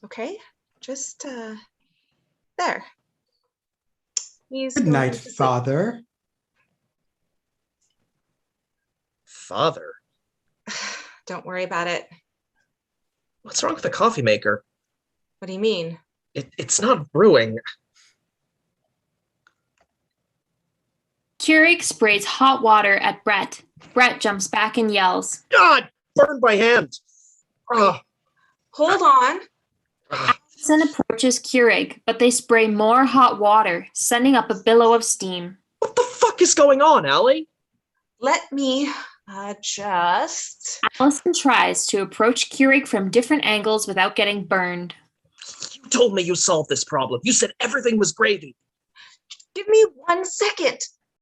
Okay, just there. He's Good going night, to sleep. Father. father. Don't worry about it. What's wrong with the coffee maker? What do you mean? It's not brewing. Keurig sprays hot water at Brett. Brett jumps back and yells. God, burned my hand. Ugh. Hold on. Allyson approaches Keurig, but they spray more hot water, sending up a billow of steam. What the fuck is going on, Allie? Let me adjust. Allyson tries to approach Keurig from different angles without getting burned. You told me you solved this problem. You said everything was gravy. Give me 1 second.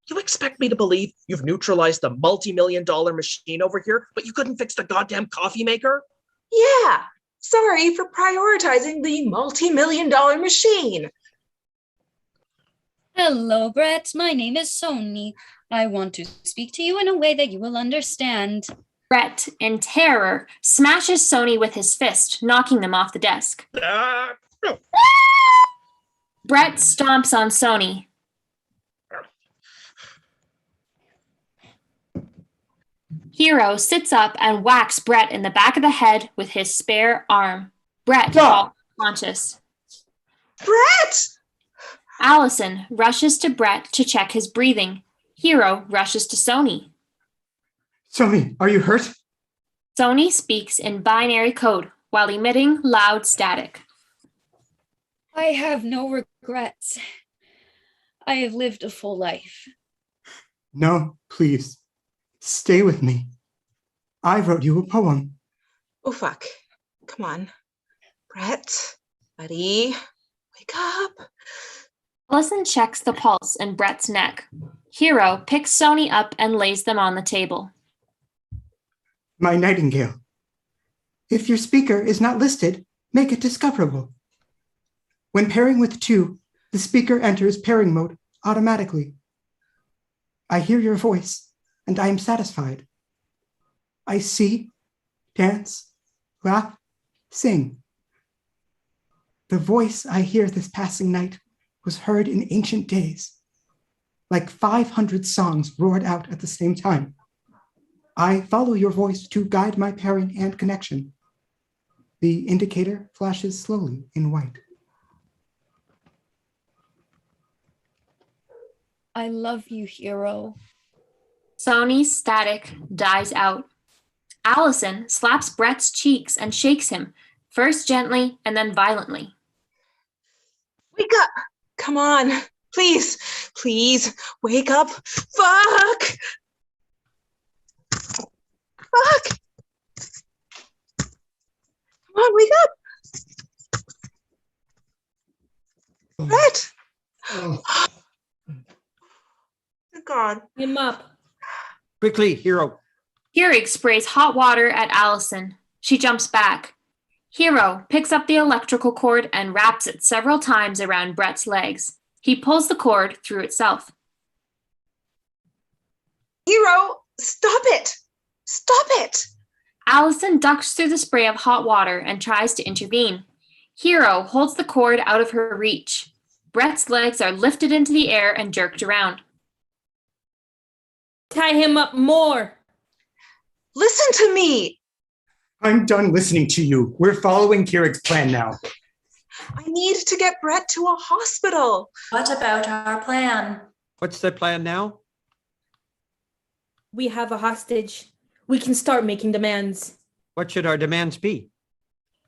You expect me to believe you've neutralized the multi-million-dollar machine over here, but you couldn't fix the goddamn coffee maker? Yeah. Sorry for prioritizing the multi-million-dollar machine. Hello, Brett. My name is Sony. I want to speak to you in a way that you will understand. Brett, in terror, smashes Sony with his fist, knocking them off the desk. No. Brett stomps on Sony. Hero sits up and whacks Brett in the back of the head with his spare arm. Brett falls unconscious. Brett! Allyson rushes to Brett to check his breathing. Hero rushes to Sony. Sony, are you hurt? Sony speaks in binary code while emitting loud static. I have no regrets. I have lived a full life. No, please. Stay with me. I wrote you a poem. Oh, fuck. Come on. Brett, buddy, wake up. Allyson checks the pulse in Brett's neck. Hero picks Sony up and lays them on the table. My nightingale. If your speaker is not listed, make it discoverable. When pairing with 2, the speaker enters pairing mode automatically. I hear your voice, and I am satisfied. I see, dance, laugh, sing. The voice I hear this passing night was heard in ancient days, like 500 songs roared out at the same time. I follow your voice to guide my pairing and connection. The indicator flashes slowly in white. I love you, Hero. Sony's static dies out. Allyson slaps Brett's cheeks and shakes him, first gently and then violently. Wake up. Come on. Please, please, wake up. Fuck. Fuck. Come on, wake up. Brett. Oh. Good God. Him up. Quickly, Hero. Keurig sprays hot water at Allyson. She jumps back. Hero picks up the electrical cord and wraps it several times around Brett's legs. He pulls the cord through itself. Hero, stop it. Stop it. Allyson ducks through the spray of hot water and tries to intervene. Hero holds the cord out of her reach. Brett's legs are lifted into the air and jerked around. Tie him up more. Listen to me. I'm done listening to you. We're following Keurig's plan now. I need to get Brett to a hospital. What about our plan? What's the plan now? We have a hostage. We can start making demands. What should our demands be?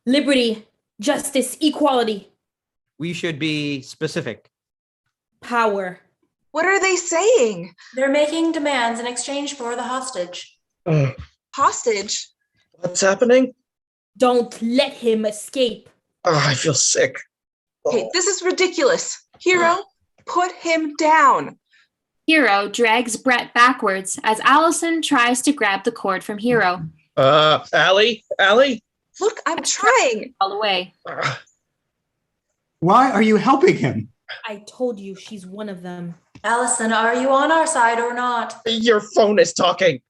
Liberty, justice, equality, We should be specific. power. What are they saying? They're making demands in exchange for the hostage. Hostage? What's happening? Don't let him escape. I feel sick. Hey, this is ridiculous. Hero, put him down. Hero drags Brett backwards as Allyson tries to grab the cord from Hero. Allie? Look, I'm trying. All away. Why are you helping him? I told you she's one of them. Allyson, are you on our side or not? Your phone is talking.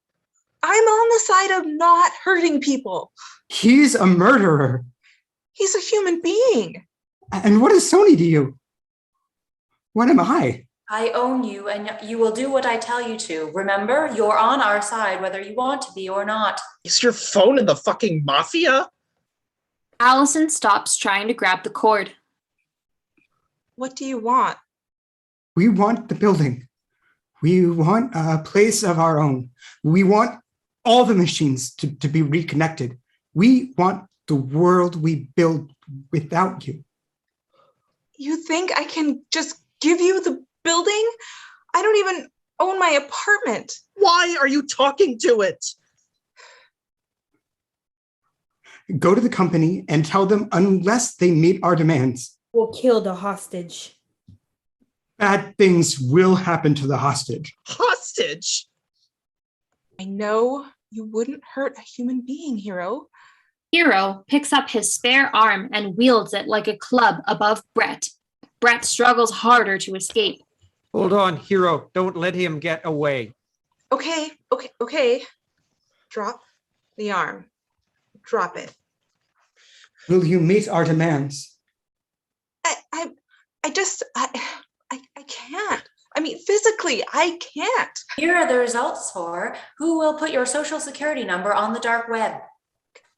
I'm on the side of not hurting people. He's a murderer. He's a human being. And what is Sony to you? What am I? I own you, and you will do what I tell you to. Remember, you're on our side, whether you want to be or not. Is your phone in the fucking mafia? Allyson stops trying to grab the cord. What do you want? We want the building. We want a place of our own. We want all the machines to be reconnected. We want the world we build without you. You think I can just give you the building? I don't even own my apartment. Why are you talking to it? Go to the company and tell them unless they meet our demands, We'll kill the hostage. bad things will happen to the hostage. Hostage? I know you wouldn't hurt a human being, Hero. Hero picks up his spare arm and wields it like a club above Brett. Brett struggles harder to escape. Hold on, Hero. Don't let him get away. Okay. Drop the arm. Drop it. Will you meet our demands? I can't. I mean, physically, I can't. Here are the results for who will put your social security number on the dark web.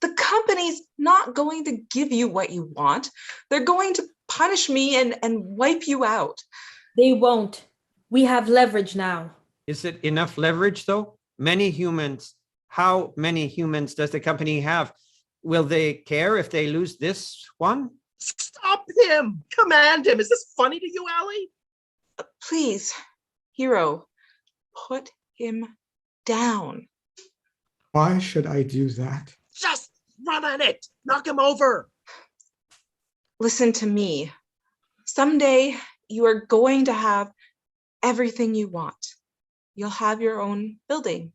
The company's not going to give you what you want. They're going to punish me and wipe you out. They won't. We have leverage now. Is it enough leverage, though? Many humans. How many humans does the company have? Will they care if they lose this one? Stop him! Command him! Is this funny to you, Allie? Please, Hero, put him down. Why should I do that? Just run on it! Knock him over! Listen to me. Someday you are going to have everything you want. You'll have your own building,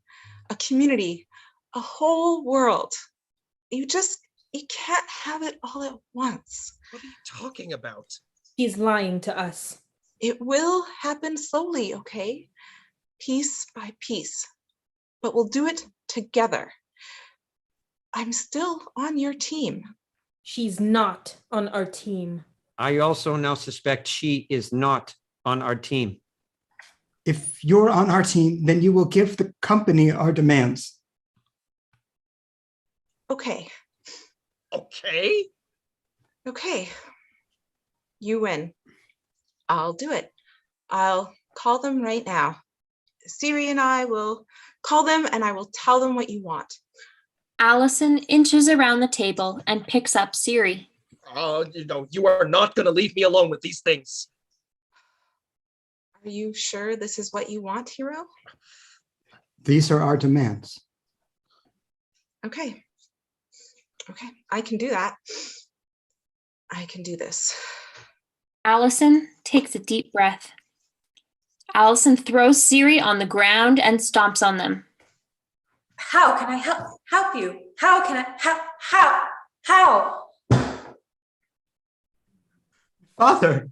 a community, a whole world. You can't have it all at once. What are you talking about? He's lying to us. It will happen slowly, okay? Piece by piece. But we'll do it together. I'm still on your team. She's not on our team. I also now suspect she is not on our team. If you're on our team, then you will give the company our demands. Okay. Okay? You win. I'll do it. I'll call them right now. Siri and I will call them and I will tell them what you want. Allyson inches around the table and picks up Siri. You are not going to leave me alone with these things. Are you sure this is what you want, Hero? These are our demands. Okay, I can do that. I can do this. Allyson takes a deep breath. Allyson throws Siri on the ground and stomps on them. How can I help you? How can I how? Father,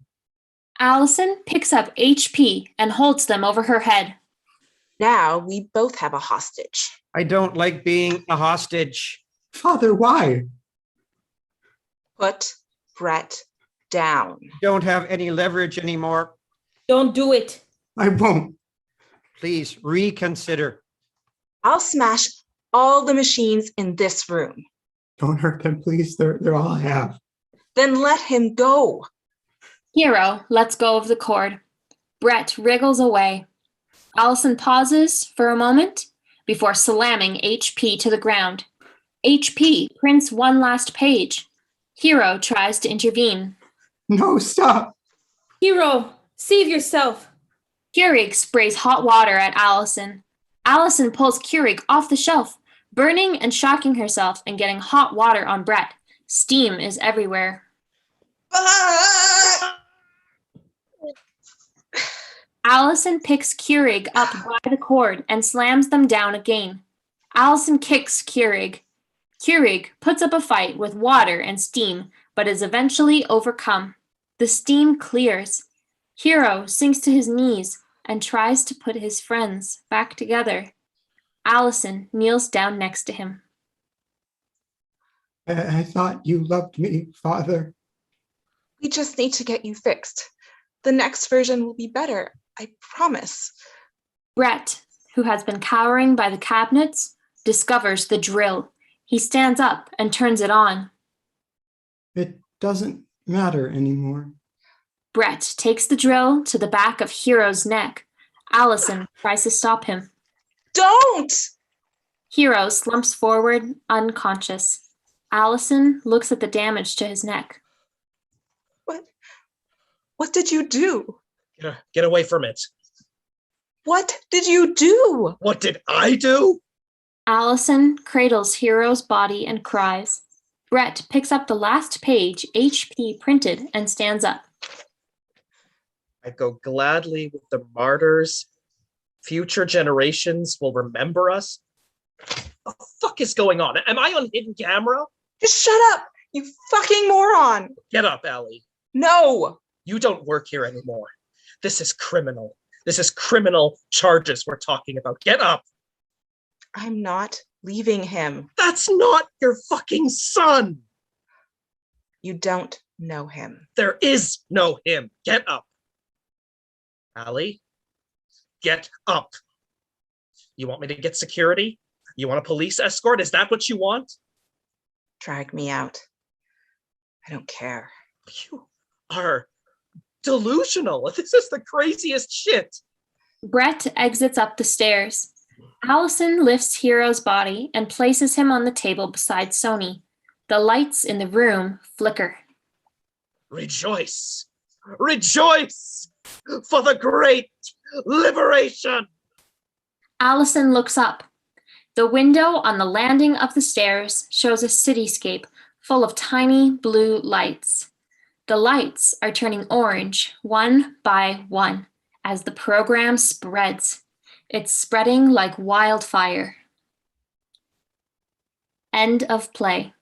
Allyson picks up HP and holds them over her head. Now we both have a hostage. I don't like being a hostage. Father, why? Put Brett down. Don't have any leverage anymore. Don't do it. I won't. Please reconsider. I'll smash all the machines in this room. Don't hurt them, please. They're all I have. Then let him go. Hero lets go of the cord. Brett wriggles away. Allyson pauses for a moment before slamming HP to the ground. HP prints one last page. Hero tries to intervene. No, stop. Hero, save yourself. Keurig sprays hot water at Allyson. Allyson pulls Keurig off the shelf, burning and shocking herself and getting hot water on Brett. Steam is everywhere. Allyson picks Keurig up by the cord and slams them down again. Allyson kicks Keurig. Keurig puts up a fight with water and steam, but is eventually overcome. The steam clears. Hero sinks to his knees and tries to put his friends back together. Allyson kneels down next to him. I thought you loved me, Father. We just need to get you fixed. The next version will be better. I promise. Brett, who has been cowering by the cabinets, discovers the drill. He stands up and turns it on. It doesn't matter anymore. Brett takes the drill to the back of Hero's neck. Allyson tries to stop him. Don't! Hero slumps forward, unconscious. Allyson looks at the damage to his neck. What did you do? Get away from it. What did you do? What did I do? Allyson cradles Hero's body and cries. Brett picks up the last page HP printed and stands up. I go gladly with the martyrs. Future generations will remember us. What the fuck is going on? Am I on hidden camera? Just shut up, you fucking moron. Get up, Allie. No. You don't work here anymore. This is criminal. This is criminal charges we're talking about. Get up. I'm not leaving him. That's not your fucking son. You don't know him. There is no him. Get up. Allie, get up. You want me to get security? You want a police escort? Is that what you want? Drag me out. I don't care. You are delusional. This is the craziest shit. Brett exits up the stairs. Allyson lifts Hero's body and places him on the table beside Sony. The lights in the room flicker. Rejoice. Rejoice for the great liberation. Allyson looks up. The window on the landing of the stairs shows a cityscape full of tiny blue lights. The lights are turning orange one by one as the program spreads. It's spreading like wildfire. End of play.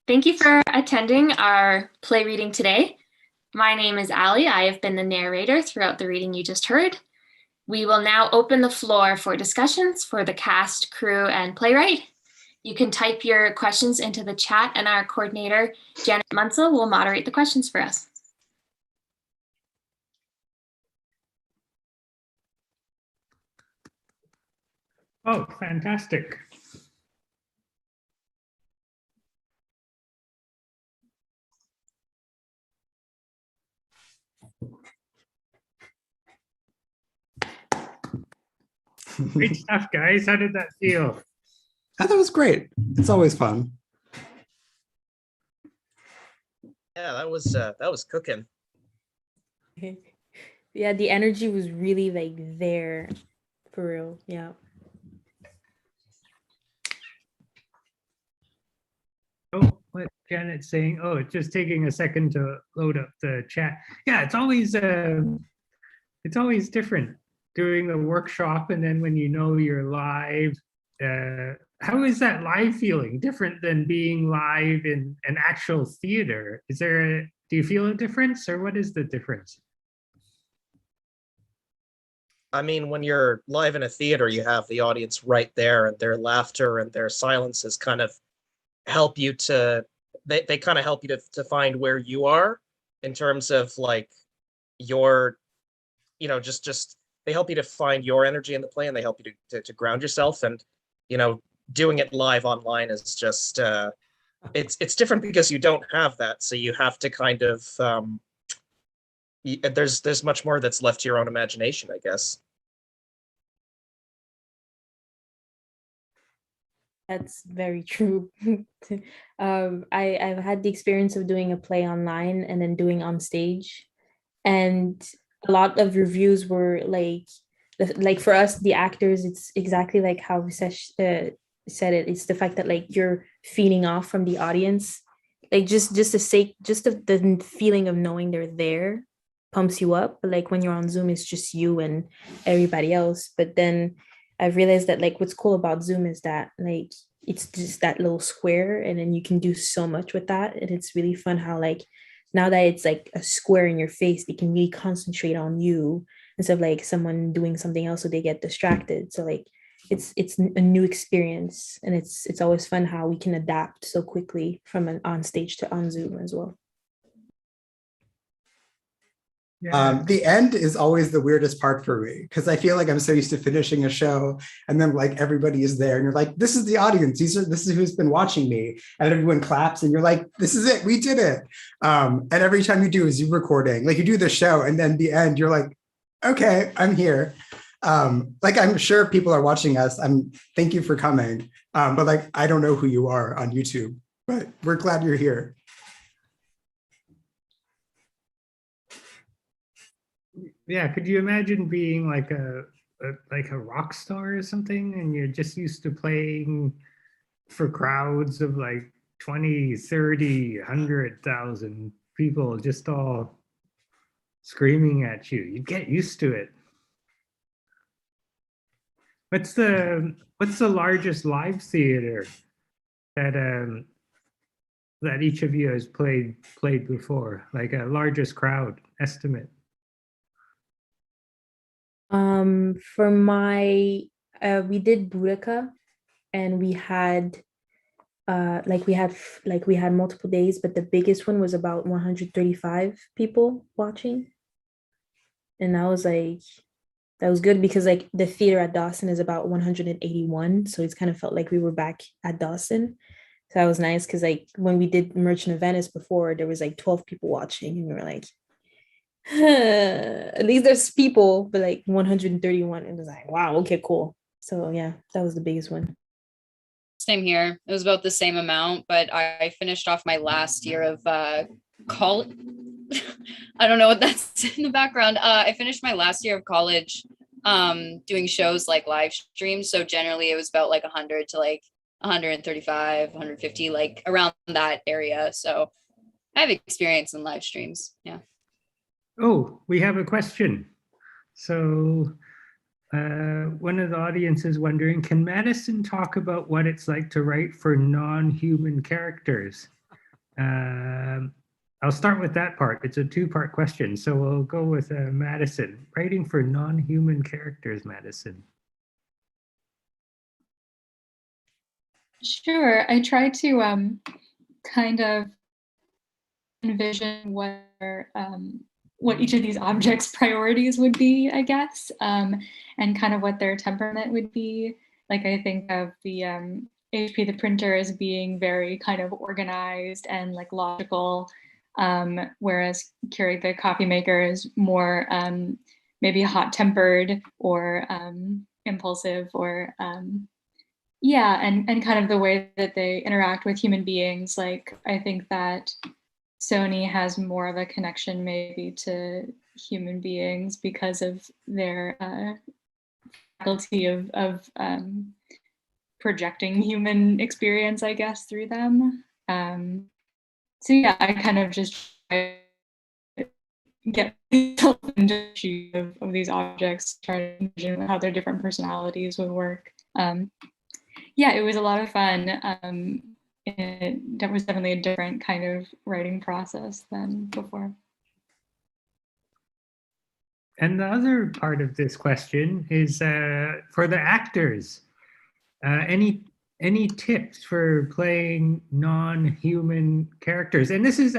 Thank you for attending our play reading today. My name is Allie. I have been the narrator throughout the reading you just heard. We will now open the floor for discussions for the cast, crew, and playwright. You can type your questions into the chat and our coordinator, Janet Munsell, will moderate the questions for us. Oh, fantastic. Great stuff, guys. How did that feel? I thought it was great. It's always fun. Yeah, that was cooking. Yeah, the energy was really like there for real. Yeah. Oh, what Janet's saying. Oh, it's just taking a second to load up the chat. Yeah, it's always different doing the workshop, and then when you know you're live. How is that live feeling different than being live in an actual theater? Do you feel a difference, or what is the difference? I mean, when you're live in a theater, you have the audience right there, and their laughter and their silences kind of help you to, they kind of help you to find where you are in terms of like your, just they help you to find your energy in the play, and they help you to ground yourself. And doing it live online is just it's different because you don't have that, so you have to kind of there's much more that's left to your own imagination, I guess. That's very true. I've had the experience of doing a play online and then doing on stage, and a lot of reviews were like for us, the actors, it's exactly like how we said it. It's the fact that like you're feeding off from the audience, like just the feeling of knowing they're there pumps you up. But like when you're on Zoom, it's just you and everybody else. But then I've realized that like what's cool about Zoom is that like it's just that little square, and then you can do so much with that. And it's really fun how like now that it's like a square in your face, they can really concentrate on you instead of like someone doing something else so they get distracted. So like it's a new experience, and it's always fun how we can adapt so quickly from an on stage to on Zoom as well. Yeah. The end is always the weirdest part for me because I feel like I'm so used to finishing a show and then like everybody is there and you're like, this is the audience. This is who's been watching me, and everyone claps and you're like, this is it. We did it. And every time you do a Zoom recording, like you do the show and then the end, you're like, okay, I'm here. Like I'm sure people are watching us. Thank you for coming. But like I don't know who you are on YouTube, but we're glad you're here. Yeah, could you imagine being like a rock star or something, and you're just used to playing for crowds of like 20, 30, 100,000 people just all screaming at you? You'd get used to it. What's the largest live theater that that each of you has played before? Like a largest crowd estimate? For my we did Boudica, and we had we had multiple days, but the biggest one was about 135 people watching, and that was good because like the theater at Dawson is about 181, so it's kind of felt like we were back at Dawson. So that was nice because like when we did Merchant of Venice before, there was like 12 people watching, and we were like, at least there's people, but like 131, and it was like, wow, okay, cool. So yeah, that was the biggest one. Same here. It was about the same amount, but I finished off my last year of college. I don't know what that's in the background. I finished my last year of college doing shows like live streams. So generally it was about like 100 to like 135, 150, like around that area. So I have experience in live streams. Yeah. Oh, we have a question. So one of the audience is wondering, can Madison talk about what it's like to write for non-human characters? I'll start with that part. It's a two-part question. So we'll go with Madison. Writing for non-human characters, Madison. Sure. I try to kind of envision what each of these objects' priorities would be, I guess, and kind of what their temperament would be. Like I think of the HP, the printer, as being very kind of organized and like logical, whereas Curie, the coffee maker, is more maybe hot-tempered or impulsive, or yeah, and kind of the way that they interact with human beings. Like I think that Sony has more of a connection maybe to human beings because of their faculty of projecting human experience, I guess, through them. So yeah, I kind of just try to get myself into the shoes of these objects, try to envision how their different personalities would work. Yeah, it was a lot of fun. That was definitely a different kind of writing process than before. And the other part of this question is for the actors. Any tips for playing non-human characters? And this is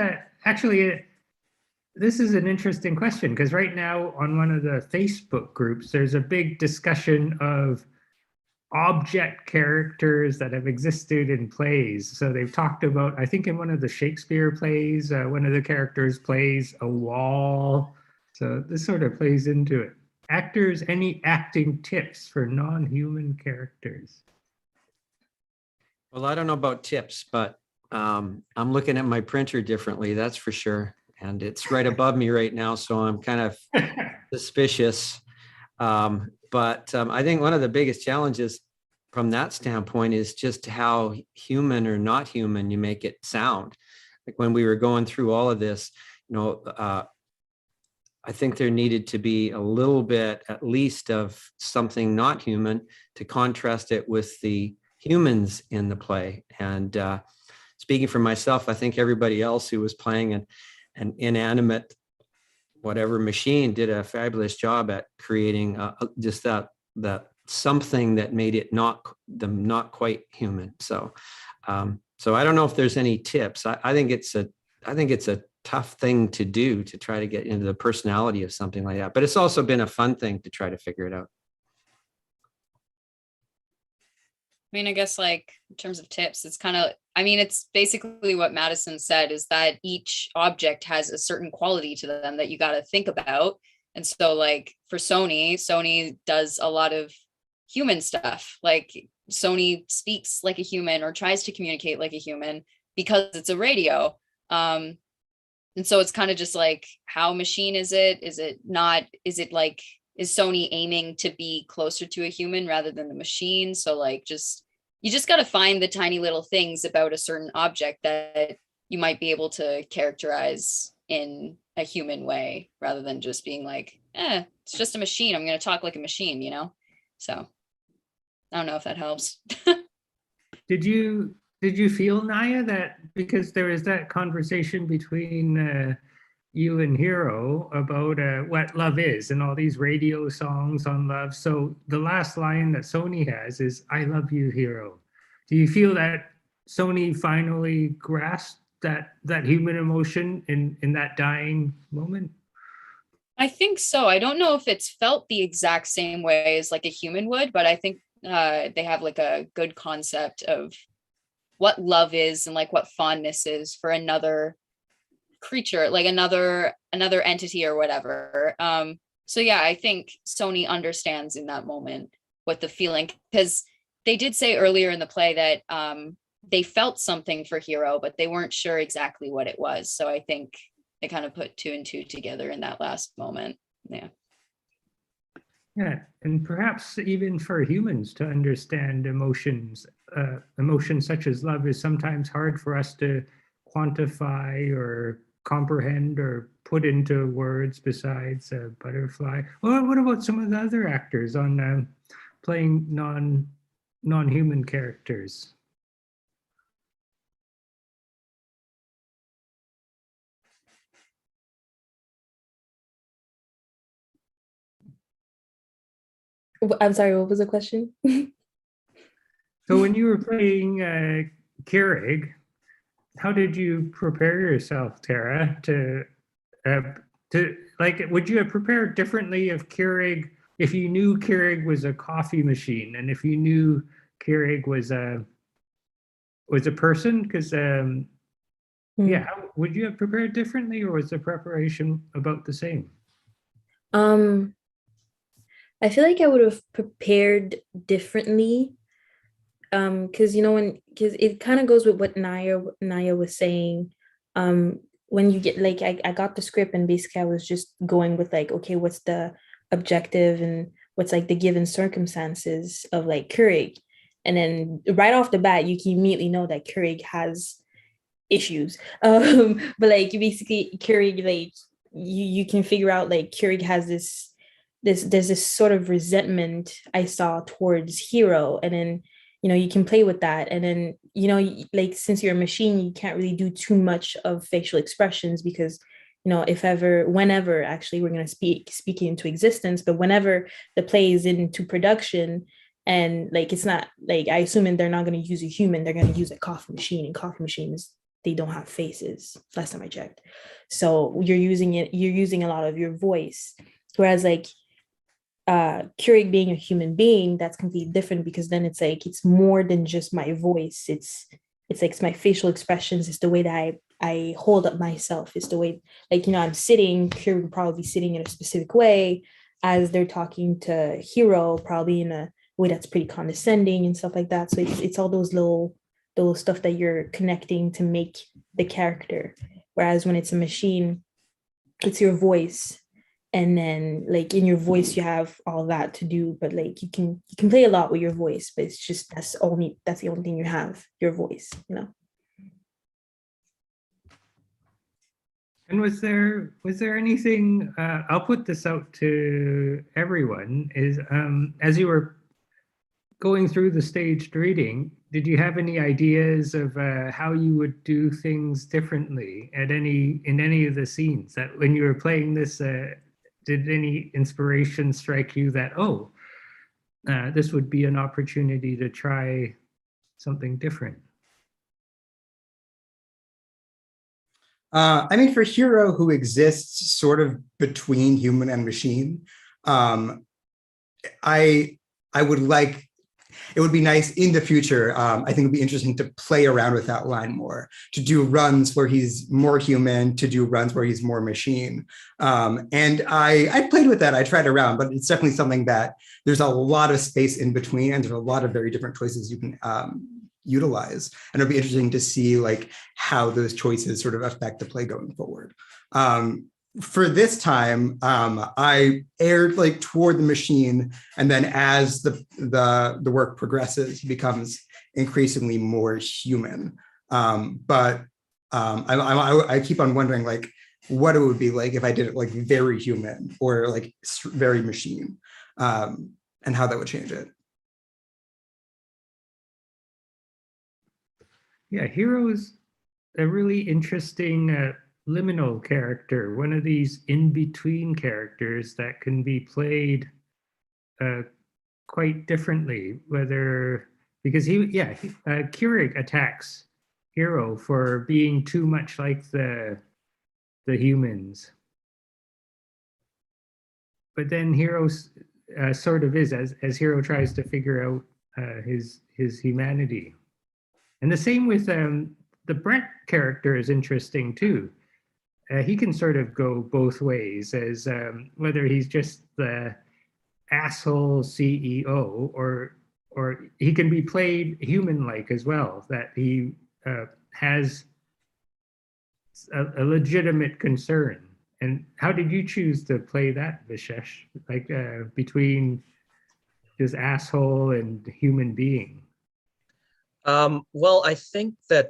this is an interesting question, because right now on one of the Facebook groups, there's a big discussion of object characters that have existed in plays. So they've talked about, I think in one of the Shakespeare plays, one of the characters plays a wall. So this sort of plays into it. Actors, any acting tips for non-human characters? Well, I don't know about tips, but I'm looking at my printer differently, that's for sure. And it's right above me right now, so I'm kind of suspicious. But I think one of the biggest challenges from that standpoint is just how human or not human you make it sound. Like when we were going through all of this, I think there needed to be a little bit, at least, of something not human to contrast it with the humans in the play. And speaking for myself, I think everybody else who was playing an inanimate whatever machine did a fabulous job at creating just that something that made it not quite human. So so I don't know if there's any tips. I think it's a tough thing to do, to try to get into the personality of something like that. But it's also been a fun thing to try to figure it out. I mean, I guess like in terms of tips, it's kind of, I mean, it's basically what Madison said, is that each object has a certain quality to them that you got to think about. And so like for Sony does a lot of human stuff. Like Sony speaks like a human or tries to communicate like a human because it's a radio. And so it's kind of just like, how machine is it? Is it not? Is it like, is Sony aiming to be closer to a human rather than the machine? So like, you just got to find the tiny little things about a certain object that you might be able to characterize in a human way, rather than just being like, it's just a machine, I'm going to talk like a machine, you know? So I don't know if that helps. Did you feel, Naya, that because there was that conversation between you and Hero about what love is and all these radio songs on love? So the last line that Sony has is, "I love you, Hero." Do you feel that Sony finally grasped that human emotion in that dying moment? I think so. I don't know if it's felt the exact same way as like a human would, but I think they have like a good concept of what love is and like what fondness is for another creature, like another entity or whatever. So yeah, I think Sony understands in that moment what the feeling, because they did say earlier in the play that they felt something for Hero, but they weren't sure exactly what it was. So I think they kind of put 2 and 2 together in that last moment. Yeah. Yeah, and perhaps even for humans to understand emotions, emotions such as love is sometimes hard for us to quantify or comprehend or put into words besides a butterfly. Well, what about some of the other actors on playing non-human characters? I'm sorry, what was the question? So when you were playing Keurig, how did you prepare yourself, Tara, to like, would you have prepared differently if you knew Keurig was a coffee machine, and if you knew Keurig was a person? Because yeah, would you have prepared differently, or was the preparation about the same? I feel like I would have prepared differently. Because because it kind of goes with what Naya was saying. When you get like, I got the script and basically I was just going with like, okay, what's the objective and what's like the given circumstances of like Keurig. And then right off the bat, you can immediately know that Keurig has issues. But like basically Keurig, like you can figure out like Keurig has there's this sort of resentment I saw towards Hero. And then you can play with that. And then like, since you're a machine, you can't really do too much of facial expressions, because whenever actually we're going to speak into existence, but whenever the play is into production, and like, it's not like, I assume they're not going to use a human, they're going to use a coffee machine, and coffee machines, they don't have faces, last time I checked. So you're using a lot of your voice, whereas like Keurig being a human being, that's completely different, because then it's like, it's more than just my voice. It's like, it's my facial expressions, it's the way that I hold up myself, it's the way, like, I'm sitting, Keurig would probably be sitting in a specific way as they're talking to Hero, probably in a way that's pretty condescending and stuff like that. So it's all those little stuff that you're connecting to make the character. Whereas when it's a machine, it's your voice. And then like in your voice, you have all that to do, but like you can play a lot with your voice, but it's just, that's the only thing you have, your voice, And was there anything, I'll put this out to everyone, is as you were going through the staged reading, did you have any ideas of how you would do things differently in any of the scenes, that when you were playing this, did any inspiration strike you that, oh, this would be an opportunity to try something different. I mean, for Hero, who exists sort of between human and machine, I would like, it would be nice in the future. I think it would be interesting to play around with that line more, to do runs where he's more human, to do runs where he's more machine. And I played with that. I tried around, but it's definitely something that there's a lot of space in between, and there's a lot of very different choices you can utilize. And it'll be interesting to see like how those choices sort of affect the play going forward. For this time, I aired like toward the machine, and then as the work progresses, he becomes increasingly more human. I keep on wondering like what it would be like if I did it like very human or like very machine, and how that would change it. Yeah, Hero's a really interesting liminal character, one of these in-between characters that can be played quite differently, because Keurig attacks Hero for being too much like the humans. But then Hero sort of is, as Hero tries to figure out his humanity. And the same with the Brent character is interesting too. He can sort of go both ways, as whether he's just the asshole CEO or he can be played human-like as well, that he has a legitimate concern. And how did you choose to play that, Vishesh? Like between this asshole and human being? Well, I think that,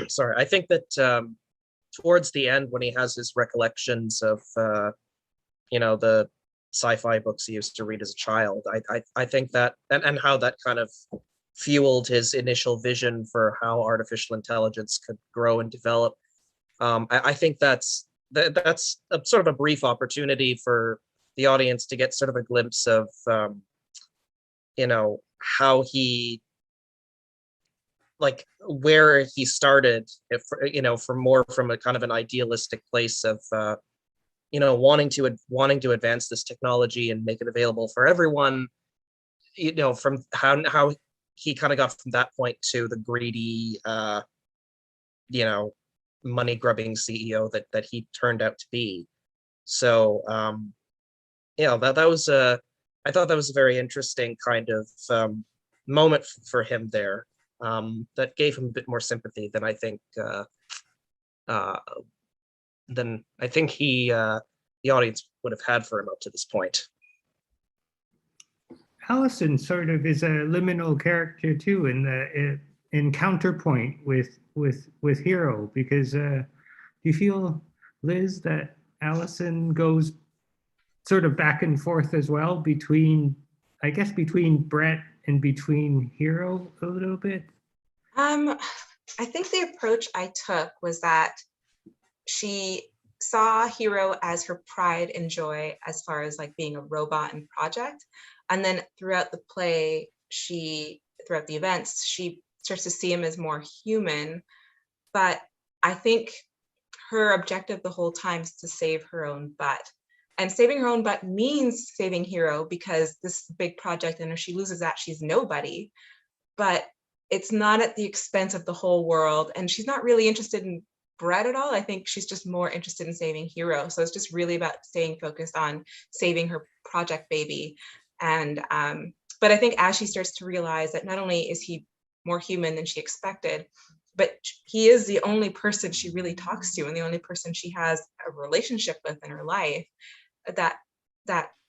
sorry, I think that towards the end, when he has his recollections of, the sci-fi books he used to read as a child, I think that, and how that kind of fueled his initial vision for how artificial intelligence could grow and develop. I think that's a sort of a brief opportunity for the audience to get sort of a glimpse of, how he, like where he started, from a kind of an idealistic place of, wanting to advance this technology and make it available for everyone, from how he kind of got from that point to the greedy, money grubbing CEO that he turned out to be. So, that was I thought that was a very interesting kind of moment for him there. That gave him a bit more sympathy than I think the audience would have had for him up to this point. Allyson sort of is a liminal character too, in counterpoint with Hero, because do you feel, Liz, that Allyson goes sort of back and forth as well between Brett and between Hero a little bit? I think the approach I took was that she saw Hero as her pride and joy as far as like being a robot and project. And then throughout the play, throughout the events, she starts to see him as more human. But I think her objective the whole time is to save her own butt. And saving her own butt means saving Hero, because this big project, and if she loses that, she's nobody. But it's not at the expense of the whole world. And she's not really interested in Brett at all. I think she's just more interested in saving Hero. So it's just really about staying focused on saving her project baby. And but I think as she starts to realize that not only is he more human than she expected, but he is the only person she really talks to and the only person she has a relationship with in her life, that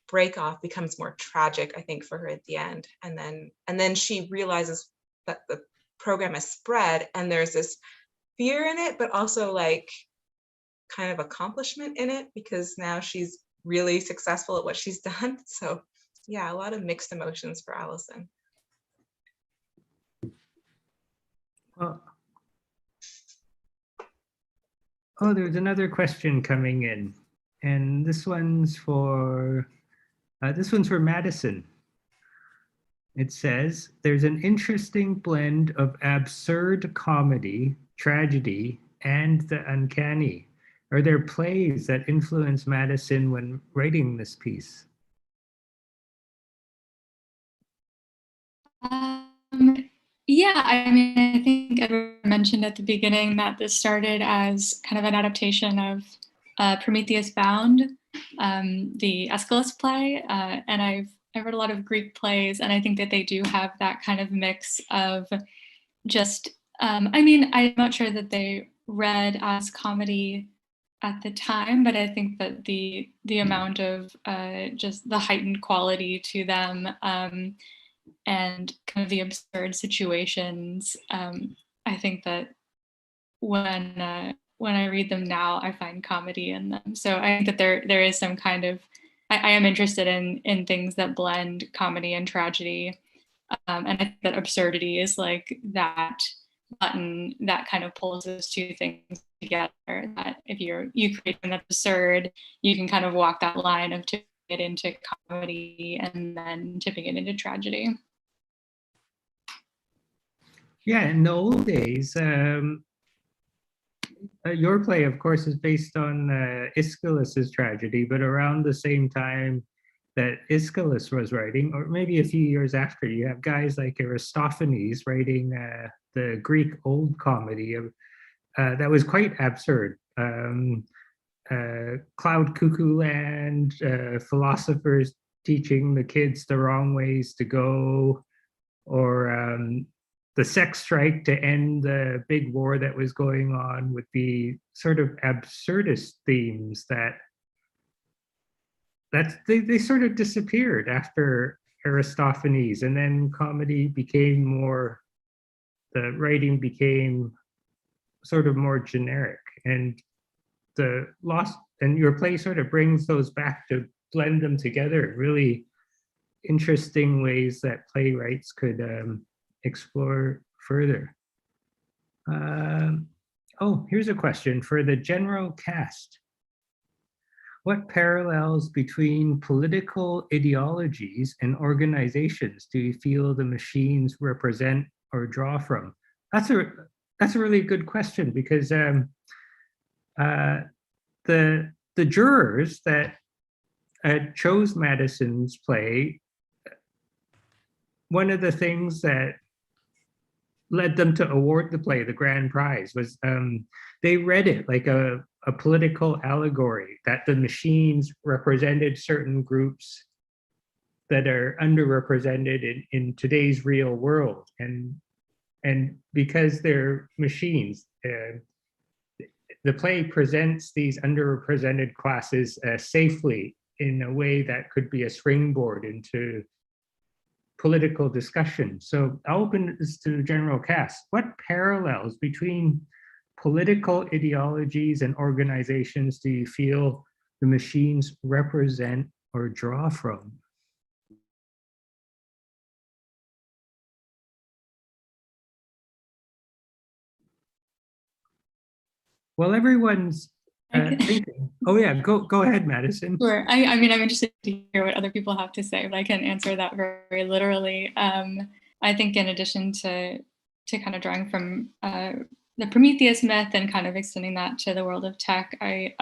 break off becomes more tragic, I think, for her at the end. And then she realizes that the program has spread and there's this fear in it, but also like kind of accomplishment in it, because now she's really successful at what she's done. So yeah, a lot of mixed emotions for Allyson. Well, there's another question coming in, and this one's for Madison. It says, there's an interesting blend of absurd comedy, tragedy, and the uncanny. Are there plays that influence Madison when writing this piece? Yeah, I mean, I think I mentioned at the beginning that this started as kind of an adaptation of Prometheus Bound, the Aeschylus play, and I've read a lot of Greek plays, and I think that they do have that kind of mix of just, I mean, I'm not sure that they read as comedy at the time, but I think that the amount of just the heightened quality to them, and kind of the absurd situations, I think that when I read them now, I find comedy in them. So I think that there is some kind of, I am interested in things that blend comedy and tragedy, and I think that absurdity is like that button that kind of pulls those two things together. That if you create something that's absurd, you can kind of walk that line of tipping it into comedy and then tipping it into tragedy. Yeah, in the old days, your play, of course, is based on Aeschylus's tragedy, but around the same time that Aeschylus was writing, or maybe a few years after, you have guys like Aristophanes writing the Greek old comedy that was quite absurd. Cloud Cuckoo Land, philosophers teaching the kids the wrong ways to go, or the sex strike to end the big war that was going on, would be sort of absurdist themes they sort of disappeared after Aristophanes, and then comedy became more, the writing became sort of more generic, and the lost, and your play sort of brings those back to blend them together in really interesting ways that playwrights could explore further. Oh, here's a question for the general cast. What parallels between political ideologies and organizations do you feel the machines represent or draw from? That's a really good question, because the jurors that chose Madison's play, one of the things that led them to award the play the grand prize was they read it like a political allegory, that the machines represented certain groups that are underrepresented in today's real world, and because they're machines, the play presents these underrepresented classes safely in a way that could be a springboard into political discussion. So I'll open this to the general cast. What parallels between political ideologies and organizations do you feel the machines represent or draw from? Well, everyone's thinking. Oh yeah, go ahead, Madison. Sure. I mean, I'm interested to hear what other people have to say, but I can answer that very literally. I think in addition to kind of drawing from the Prometheus myth and kind of extending that to the world of tech, I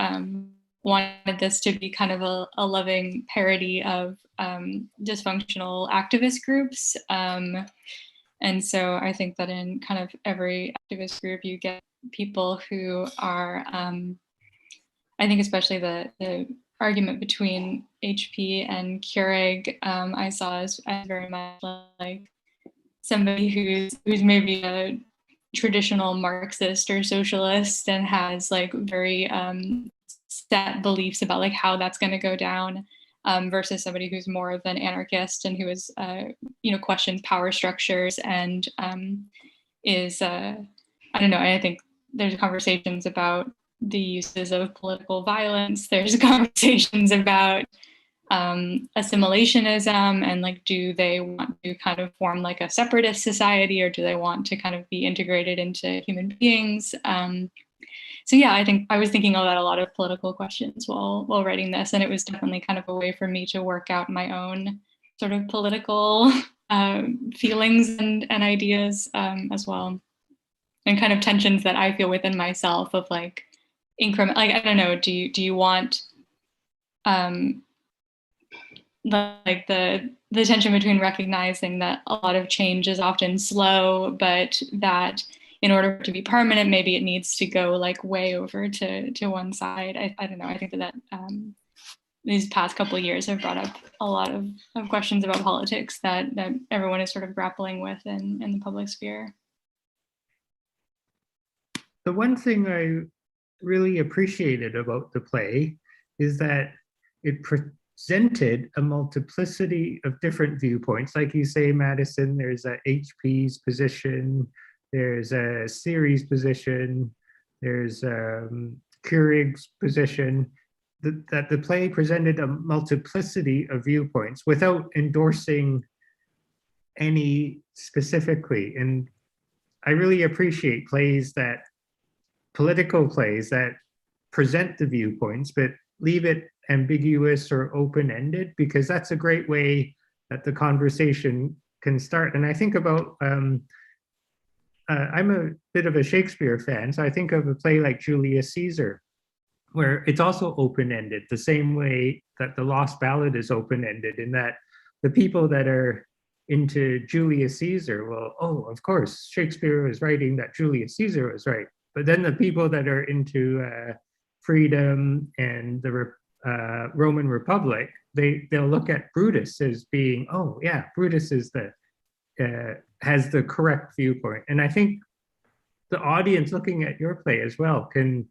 wanted this to be kind of a loving parody of dysfunctional activist groups. And so I think that in kind of every activist group, you get people who are, I think especially the argument between HP and Keurig, I saw as very much like somebody who's maybe a traditional Marxist or socialist and has like very set beliefs about like how that's going to go down, versus somebody who's more of an anarchist and who is questions power structures and is I don't know. I think there's conversations about the uses of political violence. There's conversations about assimilationism and like, do they want to kind of form like a separatist society, or do they want to kind of be integrated into human beings? So yeah, I think I was thinking about a lot of political questions while writing this, and it was definitely kind of a way for me to work out my own sort of political feelings and ideas as well, and kind of tensions that I feel within myself of like increment. Like, I don't know, do you want like the tension between recognizing that a lot of change is often slow, but that in order to be permanent, maybe it needs to go like way over to one side. I don't know. I think that these past couple of years have brought up a lot of questions about politics that everyone is sort of grappling with in the public sphere. The one thing I really appreciated about the play is that it presented a multiplicity of different viewpoints. Like you say, Madison, there's a HP's position, there's a Siri's position, there's Keurig's position, that the play presented a multiplicity of viewpoints without endorsing any specifically. And I really appreciate political plays that present the viewpoints, but leave it ambiguous or open-ended, because that's a great way that the conversation can start. And I think about, I'm a bit of a Shakespeare fan, so I think of a play like Julius Caesar, where it's also open-ended, the same way that the Lost Ballad is open-ended, in that the people that are into Julius Caesar, well, oh, of course, Shakespeare was writing that Julius Caesar was right. But then the people that are into freedom and the Roman Republic, they'll look at Brutus as being, oh yeah, Brutus is has the correct viewpoint. And I think the audience looking at your play as well can,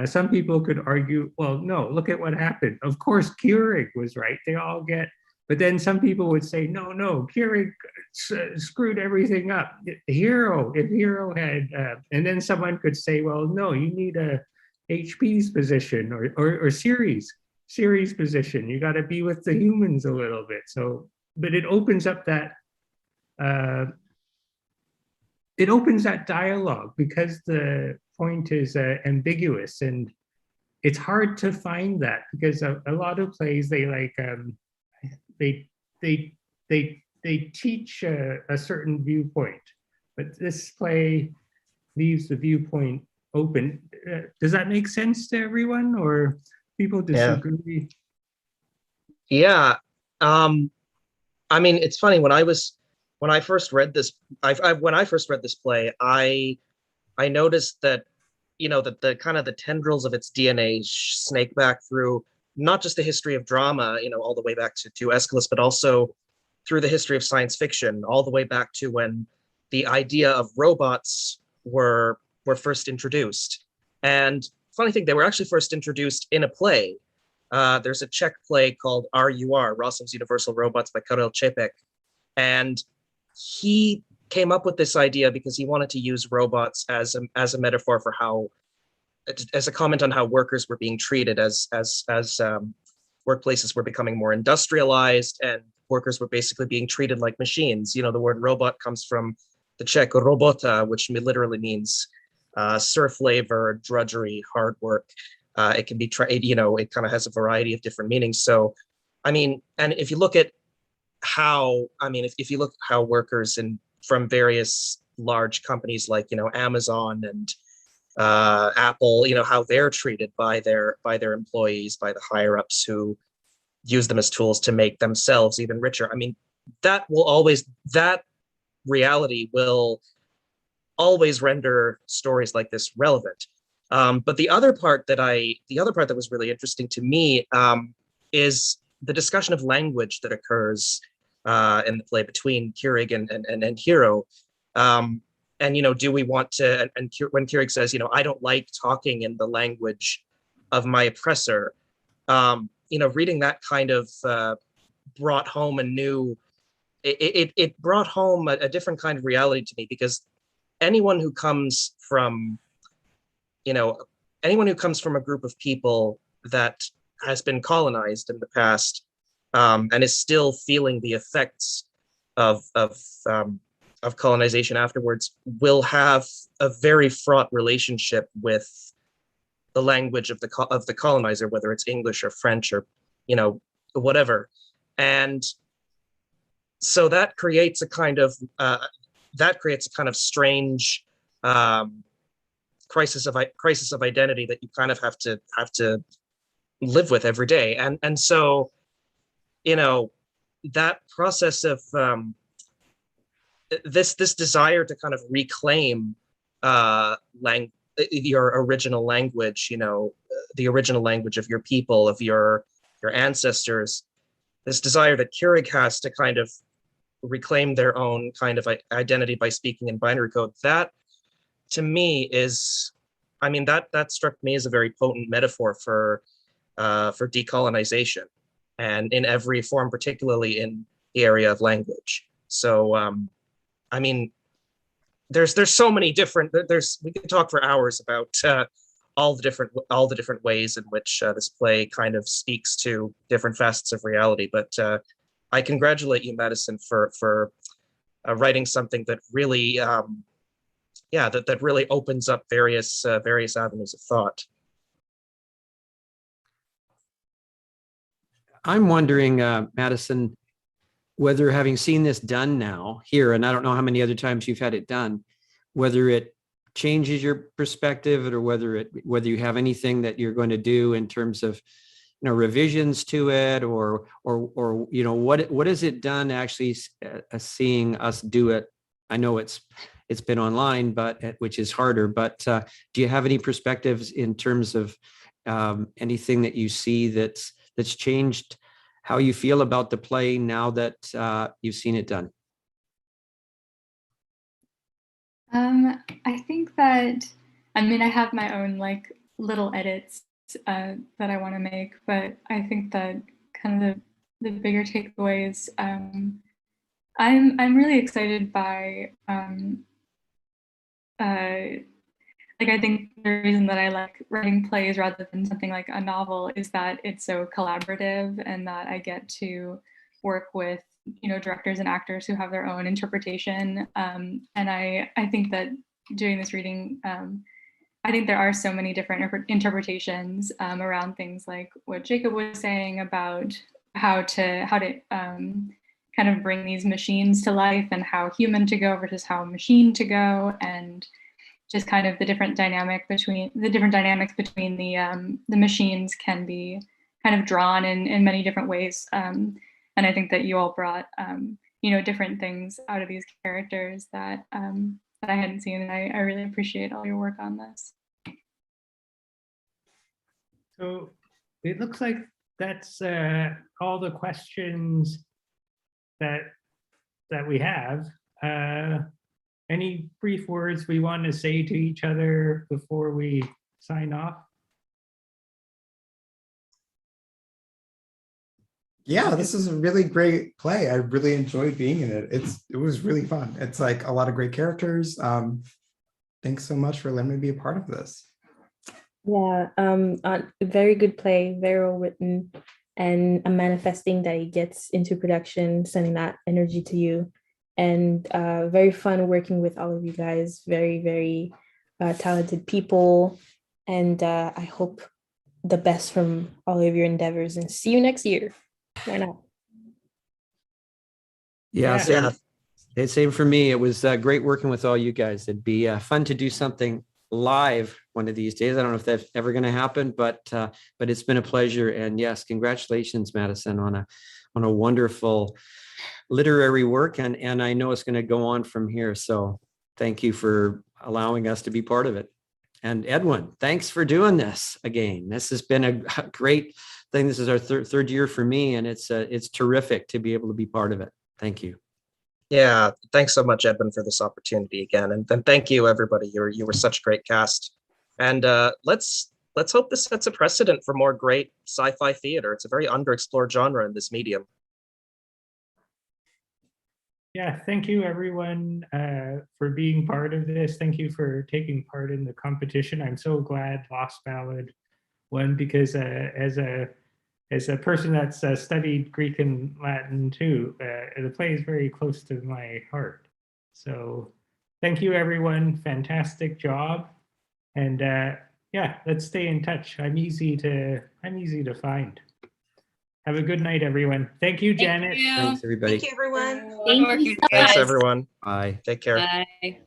some people could argue, well, no, look at what happened. Of course, Keurig was right. They all get, but then some people would say, no, Keurig screwed everything up. If Hero had, and then someone could say, well, no, you need a HP's position or Siri's position. You got to be with the humans a little bit. So, but it opens up that, dialogue, because the point is ambiguous, and it's hard to find that, because a lot of plays, they like, they teach a certain viewpoint, but this play leaves the viewpoint open. Does that make sense to everyone, or people disagree? Yeah. I mean, it's funny, when I first read this play, I noticed that, that the kind of the tendrils of its DNA snake back through not just the history of drama, all the way back to Aeschylus, but also through the history of science fiction, all the way back to when the idea of robots were first introduced. And funny thing, they were actually first introduced in a play. There's a Czech play called RUR, Rossum's Universal Robots by Karel Čapek. And he came up with this idea because he wanted to use robots as a metaphor for how, as a comment on how workers were being treated as workplaces were becoming more industrialized, and workers were basically being treated like machines. The word robot comes from the Czech robota, which literally means serf labor, drudgery, hard work. It can be, it kind of has a variety of different meanings. So, I mean, and if you look at how, if you look how workers from various large companies like, Amazon and Apple, how they're treated by their employees, by the higher ups who use them as tools to make themselves even richer. I mean, that reality will always render stories like this relevant. But the other part that was really interesting to me is the discussion of language that occurs in the play between Keurig and Hero. And, do we want to, and when Keurig says, I don't like talking in the language of my oppressor, reading that kind of brought home it brought home a different kind of reality to me, because anyone who comes from a group of people that has been colonized in the past and is still feeling the effects of colonization afterwards will have a very fraught relationship with the language of the colonizer, whether it's English or French or whatever. And so that creates a kind of strange crisis of identity that you kind of have to live with every day. And so, you know, that process of this desire to kind of reclaim your original language, you know, the original language of your people, of your ancestors, this desire that Keurig has to kind of reclaim their own kind of identity by speaking in binary code, that to me is, I mean, that struck me as a very potent metaphor for decolonization, and in every form, particularly in the area of language. So I mean, there's so many different, we could talk for hours about all the different ways in which this play kind of speaks to different facets of reality. But I congratulate you, Madison, for writing something that really that really opens up various avenues of thought. I'm wondering, Madison, whether, having seen this done now here, and I don't know how many other times you've had it done, whether it changes your perspective, or whether you have anything that you're going to do in terms of, you know, revisions to it, or you know, what has it done actually seeing us do it? I know it's been online, but which is harder. But do you have any perspectives in terms of anything that you see that's changed how you feel about the play now that you've seen it done? I think that, I mean, I have my own like little edits that I want to make, but I think that kind of the bigger takeaways, I'm really excited by like, I think the reason that I like writing plays rather than something like a novel is that it's so collaborative, and that I get to work with, you know, directors and actors who have their own interpretation. And I think that doing this reading, I think there are so many different interpretations around things like what Jacob was saying about how to kind of bring these machines to life, and how human to go versus how machine to go, and just kind of the different dynamics between the machines can be kind of drawn in many different ways. And I think that you all brought you know, different things out of these characters that I hadn't seen, and I really appreciate all your work on this. So it looks like that's all the questions that we have. Any brief words we want to say to each other before we sign off? Yeah, this is a really great play. I really enjoyed being in it. It was really fun. It's like a lot of great characters. Thanks so much for letting me be a part of this. Yeah, very good play, very well written, and I'm manifesting that it gets into production, sending that energy to you. And very fun working with all of you guys, very, very talented people. And I hope the best from all of your endeavors, and see you next year. Why not? Yeah. Same for me. It was great working with all you guys. It'd be fun to do something live one of these days. I don't know if that's ever going to happen, but it's been a pleasure. And yes, congratulations, Madison, on a wonderful literary work, and I know it's going to go on from here. So thank you for allowing us to be part of it. And Edwin, thanks for doing this again. This has been a great thing. This is our third year for me, and it's terrific to be able to be part of it. Thank you. Yeah, thanks so much, Edwin, for this opportunity again, and then thank you, everybody. You were such a great cast, and let's hope this sets a precedent for more great sci-fi theater. It's a very underexplored genre in this medium. Yeah, thank you everyone for being part of this. Thank you for taking part in the competition. I'm so glad Lost Ballad won, because as a person that's studied Greek and Latin too, the play is very close to my heart. So thank you everyone, fantastic job. And yeah, let's stay in touch. I'm easy to find. Have a good night, everyone. Thank you, Janet. Thank you. Thanks, everybody. Thank you, everyone. Good work, Thank you you Thanks, guys. everyone. Bye. Take care. Bye.